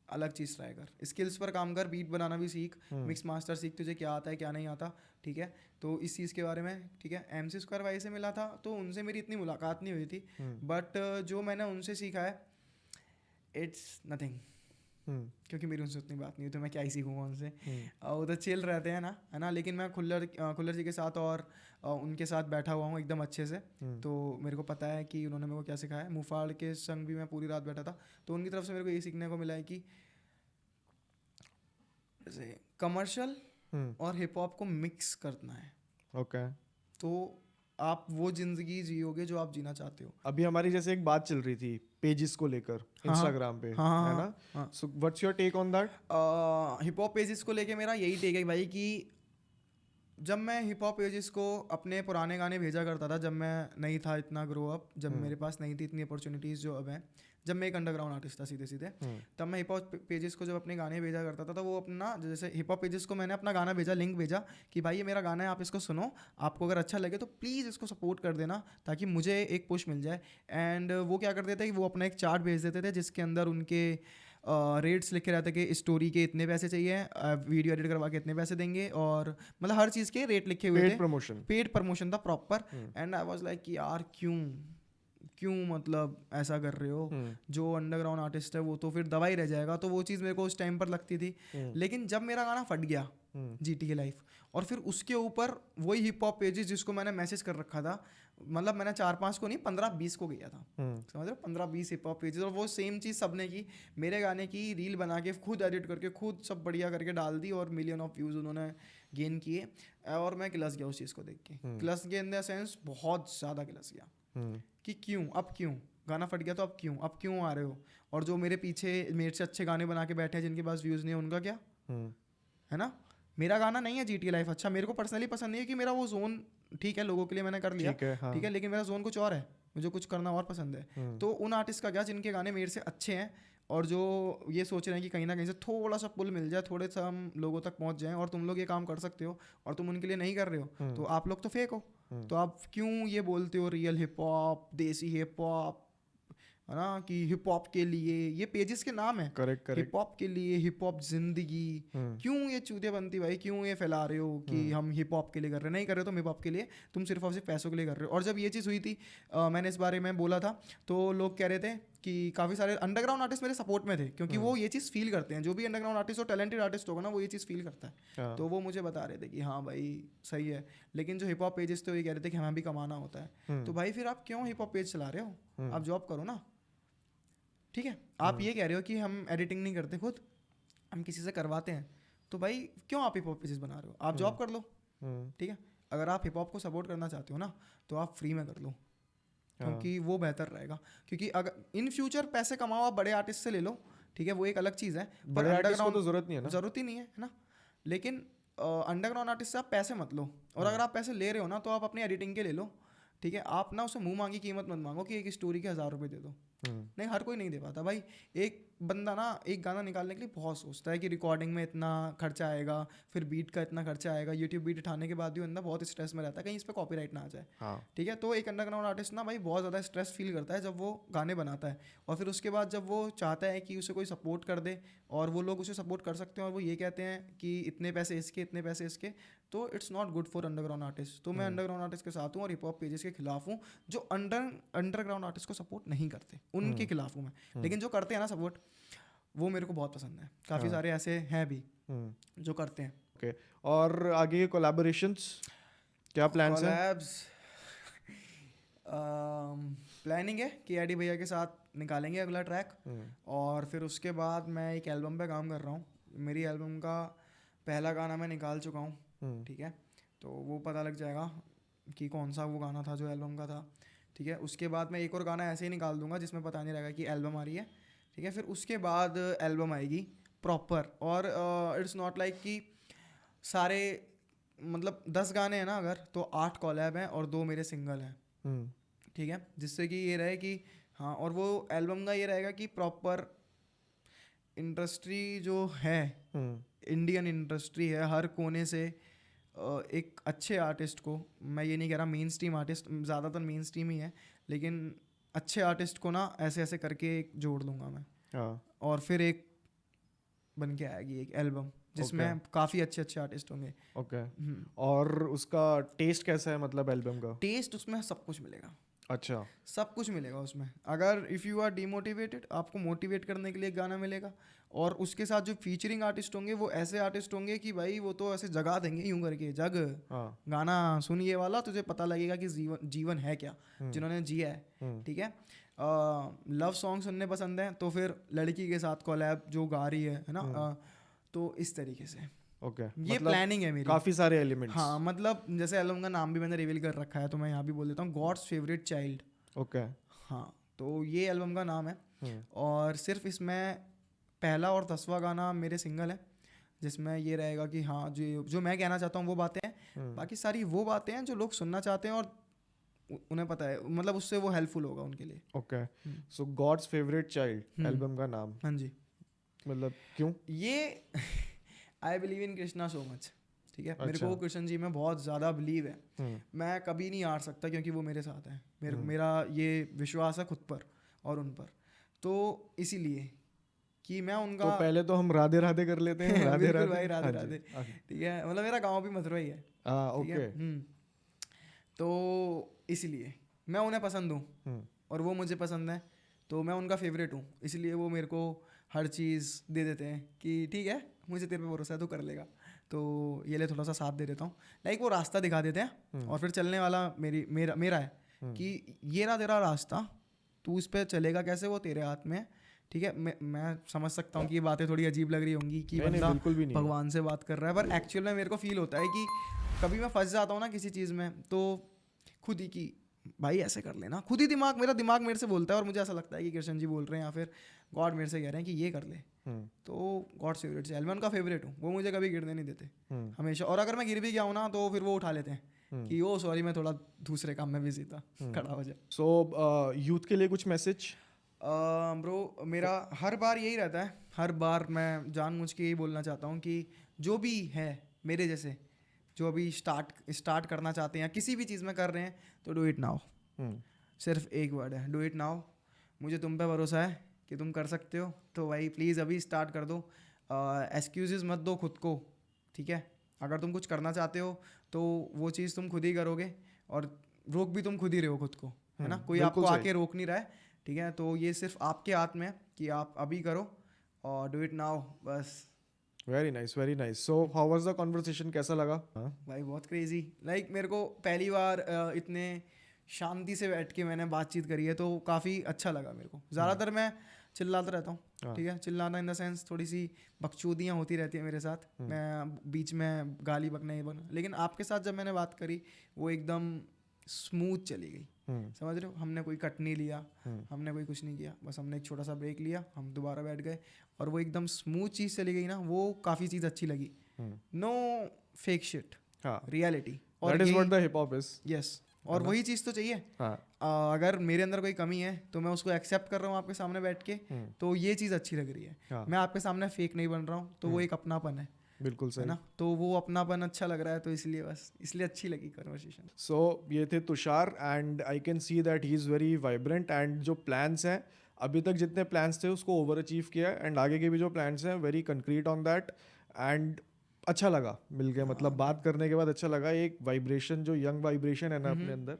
Speaker 1: अलग चीज़ ट्राई कर, स्किल्स पर काम कर, बीट बनाना भी सीख, मिक्स मास्टर सीख, तुझे क्या आता है क्या नहीं आता, ठीक है। तो इस चीज़ के बारे में, ठीक है, MC स्क्वायर भाई से मिला था तो उनसे मेरी इतनी मुलाकात नहीं हुई थी, बट जो मैंने उनसे सीखा है इट्स नथिंग, क्योंकि मेरी उनसे उतनी बात नहीं हुई, तो मैं क्या ही सीखूंगा उनसे। वो तो चिल रहते हैं ना, है ना, लेकिन मैं खुल्लर जी के साथ और उनके साथ बैठा हुआ हूँ एकदम अच्छे से, तो मेरे को पता है कि उन्होंने मेरे को क्या सिखाया है। मुफाड़ के संग भी मैं पूरी रात बैठा था, तो उनकी तरफ से मेरे को ये सीखने को मिला है कि जैसे कमर्शियल और हिप हॉप को मिक्स करना है।
Speaker 2: ओके।
Speaker 1: तो आप वो जिंदगी जियोगे जो आप जीना चाहते हो।
Speaker 2: अभी हमारी जैसे एक बात चल रही थी पेजेस को लेकर इंस्टाग्राम पे, है ना, so what's your take on that?
Speaker 1: Hip hop pages को लेके मेरा यही टेक है भाई कि जब मैं हिप हॉप पेजेस को अपने पुराने गाने भेजा करता था, जब मैं नहीं था इतना ग्रो अप, जब मेरे पास नहीं थी इतनी अपॉर्चुनिटीज़ जो अब हैं, जब मैं एक अंडरग्राउंड आर्टिस्ट था सीधे सीधे, तब मैं हिप हॉप पेजेस को जब अपने गाने भेजा करता था, तो वो अपना जैसे हिप हॉप पेजेस को मैंने अपना गाना भेजा, लिंक भेजा कि भाई ये मेरा गाना है, आप इसको सुनो, आपको अगर अच्छा लगे तो प्लीज़ इसको सपोर्ट कर देना ताकि मुझे एक पुश मिल जाए। एंड वो क्या कर देते कि वो अपना एक चार्ट भेज देते थे जिसके अंदर उनके रेट्स लिखे रहते कि स्टोरी के इतने पैसे चाहिए, वीडियो एडिट करवा के इतने पैसे देंगे, और मतलब हर चीज़ के रेट लिखे हुए थे, पेड प्रमोशन था proper. And I was like कि यार क्यों मतलब ऐसा कर रहे हो, जो अंडरग्राउंड आर्टिस्ट है वो तो फिर दवाई रह जाएगा। तो वो चीज़ मेरे को उस टाइम पर लगती थी, लेकिन जब मेरा गाना फट गया GTA लाइफ, और फिर उसके ऊपर वही हिप हॉप पेजेस जिसको मैंने मैसेज कर रखा था, मतलब मैंने 4-5 को नहीं 15-20 को गया था, समझ रहे हो, 15-20 हिप हॉप पेजेस, और वो सेम चीज़ सबने की, मेरे गाने की रील बना के खुद एडिट करके खुद सब बढ़िया करके डाल दी, और मिलियन ऑफ व्यूज़ उन्होंने गेन किए। और मैं किलस गया उस चीज़ को देख के, किलस गया इन द सेंस बहुत ज़्यादा किलस गया कि क्यों गाना फट गया, तो अब क्यों आ रहे हो, और जो मेरे पीछे मेरे से अच्छे गाने बना के बैठे हैं जिनके पास व्यूज़ नहीं है उनका क्या, है ना। मेरा गाना नहीं है GTA लाइफ अच्छा, मेरे को पर्सनली पसंद नहीं है कि मेरा वो जोन, ठीक है लोगों के लिए मैंने कर लिया, ठीक है, लेकिन मेरा जोन कुछ और है, मुझे कुछ करना और पसंद है। तो उन आर्टिस्ट का क्या जिनके गाने मेरे से अच्छे हैं और जो ये सोच रहे हैं कि कहीं ना कहीं से थोड़ा सा पुल मिल जाए, थोड़े सा हम लोगों तक पहुंच जाएं, और तुम लोग ये काम कर सकते हो और तुम उनके लिए नहीं कर रहे हो, तो आप लोग तो फेक हो, तो आप क्यों ये बोलते हो रियल हिप हॉप, देसी हिप हॉप, है ना, कि हिप हॉप के लिए, ये पेजेस के नाम है,
Speaker 2: करेक्ट
Speaker 1: हिप हॉप के लिए, हिप हॉप जिंदगी, क्यों ये चूतिया बनती भाई, क्यों ये फैला रहे हो कि हम हिप हॉप के लिए कर रहे हैं? नहीं कर रहे हो तुम हिप हॉप के लिए, तुम सिर्फ और सिर्फ पैसों के लिए कर रहे हो। और जब ये चीज़ हुई थी, मैंने इस बारे में बोला था, तो लोग कह रहे थे कि काफ़ी सारे अंडरग्राउंड आर्टिस्ट मेरे सपोर्ट में थे, क्योंकि वो ये चीज़ फील करते हैं, जो भी अंडरग्राउंड आर्टिस्ट और टैलेंटेड आर्टिस्ट होगा ना, वो ये चीज़ फील करता है। तो वो मुझे बता रहे थे कि हाँ भाई सही है, लेकिन जो हिप हॉप पेजेस थे वो ये कह रहे थे कि हमें भी कमाना होता है। तो भाई फिर आप क्यों हिप हॉप पेज चला रहे हो? आप जॉब करो ना, ठीक है? आप ये कह रहे हो कि हम एडिटिंग नहीं करते खुद, हम किसी से करवाते हैं, तो भाई क्यों आप हिप हॉप पेजेस बना रहे हो? आप जॉब कर लो, ठीक है? अगर आप हिप हॉप को सपोर्ट करना चाहते हो ना, तो आप फ्री में कर लो, क्योंकि वो बेहतर रहेगा। क्योंकि अगर इन फ्यूचर पैसे कमाओ, आप बड़े आर्टिस्ट से ले लो, ठीक है, वो एक अलग चीज़ है,
Speaker 2: बड़े आर्टिस्ट को तो जरूरत नहीं है ना,
Speaker 1: ज़रूरत ही नहीं है ना। लेकिन अंडरग्राउंड आर्टिस्ट से आप पैसे मत लो, और अगर आप पैसे ले रहे हो ना, तो आप अपनी एडिटिंग के ले लो, ठीक है? आप ना उसे मुंह मांगी कीमत मत मांगो कि एक स्टोरी के 1000 रुपये दे दो। नहीं, हर कोई नहीं दे पाता भाई। एक बंदा ना एक गाना निकालने के लिए बहुत सोचता है कि रिकॉर्डिंग में इतना खर्चा आएगा, फिर बीट का इतना खर्चा आएगा, यूट्यूब बीट उठाने के बाद भी बंदा बहुत स्ट्रेस में रहता है कहीं इस पर कॉपीराइट ना आ जाए, ठीक है? तो एक अंडरग्राउंड आर्टिस्ट ना भाई बहुत ज़्यादा स्ट्रेस फील करता है जब वो गाने बनाता है, और फिर उसके बाद जब वो चाहता है कि उसे कोई सपोर्ट कर दे, और वो लोग उसे सपोर्ट कर सकते हैं, और वो ये कहते हैं कि इतने पैसे इसके, इतने पैसे इसके, तो it's not good for underground artist. तो मैं अंडरग्राउंड आर्टिस्ट के साथ हूँ और हिप हॉप पेजेस के खिलाफ हूँ जो अंडरग्राउंड आर्टिस्ट को सपोर्ट नहीं करते, उनके खिलाफ हूँ मैं। लेकिन जो करते हैं ना सपोर्ट, वो मेरे को बहुत पसंद है। काफ़ी सारे ऐसे हैं भी जो करते हैं।
Speaker 2: ओके, और आगे के कोलैबोरेशंस क्या प्लान्स हैं?
Speaker 1: कोलैब्स प्लानिंग है कि एडी भैया के साथ निकालेंगे अगला ट्रैक, और फिर उसके बाद मैं एक एल्बम पे काम कर रहा हूँ। मेरी एल्बम का पहला गाना मैं निकाल चुका हूँ, ठीक है? तो वो पता लग जाएगा कि कौन सा वो गाना था जो एल्बम का था, ठीक है? उसके बाद मैं एक और गाना ऐसे ही निकाल दूंगा जिसमें पता नहीं रहेगा कि एल्बम आ रही है, ठीक है? फिर उसके बाद एल्बम आएगी प्रॉपर, और इट्स नॉट लाइक कि सारे, मतलब 10 गाने हैं ना अगर, तो 8 कॉलैब हैं और 2 मेरे सिंगल हैं, ठीक है? जिससे कि ये रहे कि हाँ, और वो एल्बम का ये रहेगा कि प्रॉपर इंडस्ट्री जो है, इंडियन इंडस्ट्री है, हर कोने से एक अच्छे आर्टिस्ट को, मैं ये नहीं कह रहा मेन स्ट्रीम आर्टिस्ट, ज़्यादातर मेन स्ट्रीम ही है, लेकिन अच्छे आर्टिस्ट को ना ऐसे ऐसे करके जोड़ लूँगा मैं, और फिर एक बन के आएगी एक एल्बम जिसमें काफ़ी अच्छे आर्टिस्ट होंगे।
Speaker 2: ओके, और उसका टेस्ट कैसा है, मतलब एल्बम का
Speaker 1: टेस्ट? उसमें सब कुछ मिलेगा।
Speaker 2: अच्छा,
Speaker 1: सब कुछ मिलेगा उसमें। अगर इफ़ यू आर डीमोटिवेटेड, आपको मोटिवेट करने के लिए एक गाना मिलेगा, और उसके साथ जो फीचरिंग आर्टिस्ट होंगे वो ऐसे आर्टिस्ट होंगे कि भाई वो तो ऐसे जगा देंगे यूं करके, जग गाना सुन ये वाला, तुझे पता लगेगा कि जीवन है क्या, जिन्होंने जिया है, ठीक है? लव सॉन्ग सुनने पसंद है तो फिर लड़की के साथ कोलैब जो गा रही है ना, तो इस तरीके से
Speaker 2: ओके,
Speaker 1: ये प्लानिंग है मेरी।
Speaker 2: काफी सारे एलिमेंट्स।
Speaker 1: हाँ, मतलब जैसे एल्बम का नाम भी मैंने रिवील कर रखा है, तो मैं यहाँ भी बोल देता हूँ, गॉड्स फेवरेट चाइल्ड।
Speaker 2: ओके,
Speaker 1: हाँ, तो ये एल्बम का नाम है, और सिर्फ इसमें पहला और 10वां गाना मेरे सिंगल है, जिसमें ये रहेगा कि हाँ जो मैं कहना चाहता हूँ वो बातें हैं, बाकी सारी वो बातें हैं जो लोग सुनना चाहते हैं और उन्हें पता है, मतलब उससे वो हेल्पफुल होगा उनके लिए।
Speaker 2: ओके, सो गॉड्स फेवरेट चाइल्ड एल्बम का नाम।
Speaker 1: हाँ जी,
Speaker 2: मतलब क्यों?
Speaker 1: ये I believe in Krishna so much, ठीक है? मेरे को कृष्ण जी में बहुत ज़्यादा बिलीव है, मैं कभी नहीं हार सकता क्योंकि वो मेरे साथ हैं। मेरा ये विश्वास है खुद पर और उन पर, तो इसीलिए कि मैं उनका।
Speaker 2: तो पहले तो हम राधे राधे कर लेते हैं। राधे राधे
Speaker 1: भाई, राधे राधे, ठीक है? मतलब मेरा गाँव भी मथुरा ही है,
Speaker 2: ओके।
Speaker 1: तो इसलिए मैं उन्हें पसंद हूँ और वो मुझे पसंद है, तो मैं उनका फेवरेट हूँ, इसलिए वो मेरे को हर चीज़ दे देते हैं कि ठीक है मुझे तेरे पे भरोसा है, तो कर लेगा, तो ये ले थोड़ा सा साथ दे देता हूँ। लाइक वो रास्ता दिखा देते हैं और फिर चलने वाला मेरा है कि ये रहा तेरा रास्ता, तू इस पर चलेगा कैसे वो तेरे हाथ में है, ठीक है? मैं समझ सकता हूँ कि ये बातें थोड़ी अजीब लग रही होंगी कि बंदा भगवान से बात कर रहा है, पर एक्चुअल में मेरे को फील होता है कि कभी मैं फंस जाता हूँ ना किसी चीज़ में, तो खुद ही की भाई ऐसे कर लेना, खुद ही मेरा दिमाग मेरे से बोलता है, और मुझे ऐसा लगता है कि कृष्ण जी बोल रहे हैं या फिर गॉड मेरे से कह रहे हैं कि ये कर ले। तो गॉड फेवरेट से एल्बम का फेवरेट हूँ, वो मुझे कभी गिरने नहीं देते हमेशा, और अगर मैं गिर भी गया हूँ ना तो फिर वो उठा लेते हैं कि ओ सॉरी मैं थोड़ा दूसरे काम में बिजी था, खड़ा हो जाए।
Speaker 2: सो यूथ के लिए कुछ मैसेज?
Speaker 1: ब्रो, मेरा हर बार यही रहता है, हर बार मैं जानबूझ के यही बोलना चाहता हूँ कि जो भी है मेरे जैसे, जो अभी स्टार्ट करना चाहते हैं या किसी भी चीज़ में कर रहे हैं, तो डू इट नाउ। सिर्फ एक वर्ड है, डू इट नाउ। मुझे तुम पे भरोसा है कि तुम कर सकते हो, तो भाई प्लीज़ अभी स्टार्ट कर दो। एक्सक्यूज़ मत दो खुद को, ठीक है। अगर तुम कुछ करना चाहते हो तो वो चीज़ तुम खुद ही करोगे, और रोक भी तुम खुद ही रहे हो खुद को, है ना। कोई आपको आके रोक नहीं रहा है, ठीक है। तो ये सिर्फ आपके हाथ में है कि आप अभी करो, और डू इट नाउ, बस।
Speaker 2: Very nice, very nice. So how was the conversation, कैसा लगा?
Speaker 1: भाई बहुत क्रेजी, लाइक मेरे को पहली बार इतने शांति से बैठ के मैंने बातचीत करी है, तो काफ़ी अच्छा लगा मेरे को। ज़्यादातर मैं चिल्लाता रहता हूँ, ठीक है। चिल्लाना इन द सेंस थोड़ी सी बकचोदियाँ होती रहती है मेरे साथ, मैं बीच में गाली बकना ही बना। लेकिन आपके साथ जब मैंने बात करी, वो एकदम स्मूथ चली गई, समझ रहे हो। हमने कोई कट नहीं लिया, हमने कोई कुछ नहीं किया, बस हमने एक छोटा सा ब्रेक लिया, हम दोबारा बैठ गए, और वो एकदम स्मूथ चीज़ चली गई ना, वो काफ़ी चीज़ अच्छी लगी। No fake shit, reality. और
Speaker 2: that is what the hip hop is.
Speaker 1: Yes, और वही चीज़ तो चाहिए।
Speaker 2: हाँ।
Speaker 1: अगर मेरे अंदर कोई कमी है तो मैं उसको एक्सेप्ट कर रहा हूँ आपके सामने बैठ के, तो ये चीज़ अच्छी लग रही है।
Speaker 2: हाँ।
Speaker 1: मैं आपके सामने फेक नहीं बन रहा हूँ, तो वो एक अपनापन है,
Speaker 2: बिल्कुल
Speaker 1: है
Speaker 2: सही
Speaker 1: ना। तो वो अपनापन अच्छा लग रहा है, तो इसलिए बस, इसलिए अच्छी लगी कन्वर्सेशन।
Speaker 2: सो ये थे Tushar, and I can see that he is very vibrant, and जो प्लान्स हैं अभी तक जितने प्लान्स थे उसको ओवर अचीव किया, एंड आगे के भी जो प्लान्स हैं very concrete on that, and अच्छा लगा मिल के, मतलब बात करने के बाद अच्छा लगा। एक वाइब्रेशन, जो यंग वाइब्रेशन है ना अपने अंदर,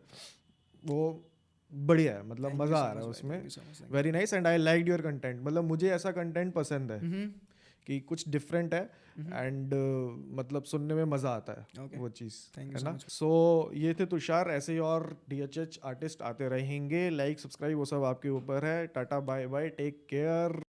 Speaker 2: वो बढ़िया है, मतलब मज़ा आ रहा है उसमें। Very nice, and I like your content. मतलब मुझे ऐसा कंटेंट पसंद है कि कुछ डिफरेंट है, एंड मतलब सुनने में मज़ा आता है, वो चीज़, है ना। सो ये थे तुषार, ऐसे ही और DHH आर्टिस्ट आते रहेंगे। लाइक, सब्सक्राइब, वो सब आपके ऊपर है। Tata, bye bye, take care.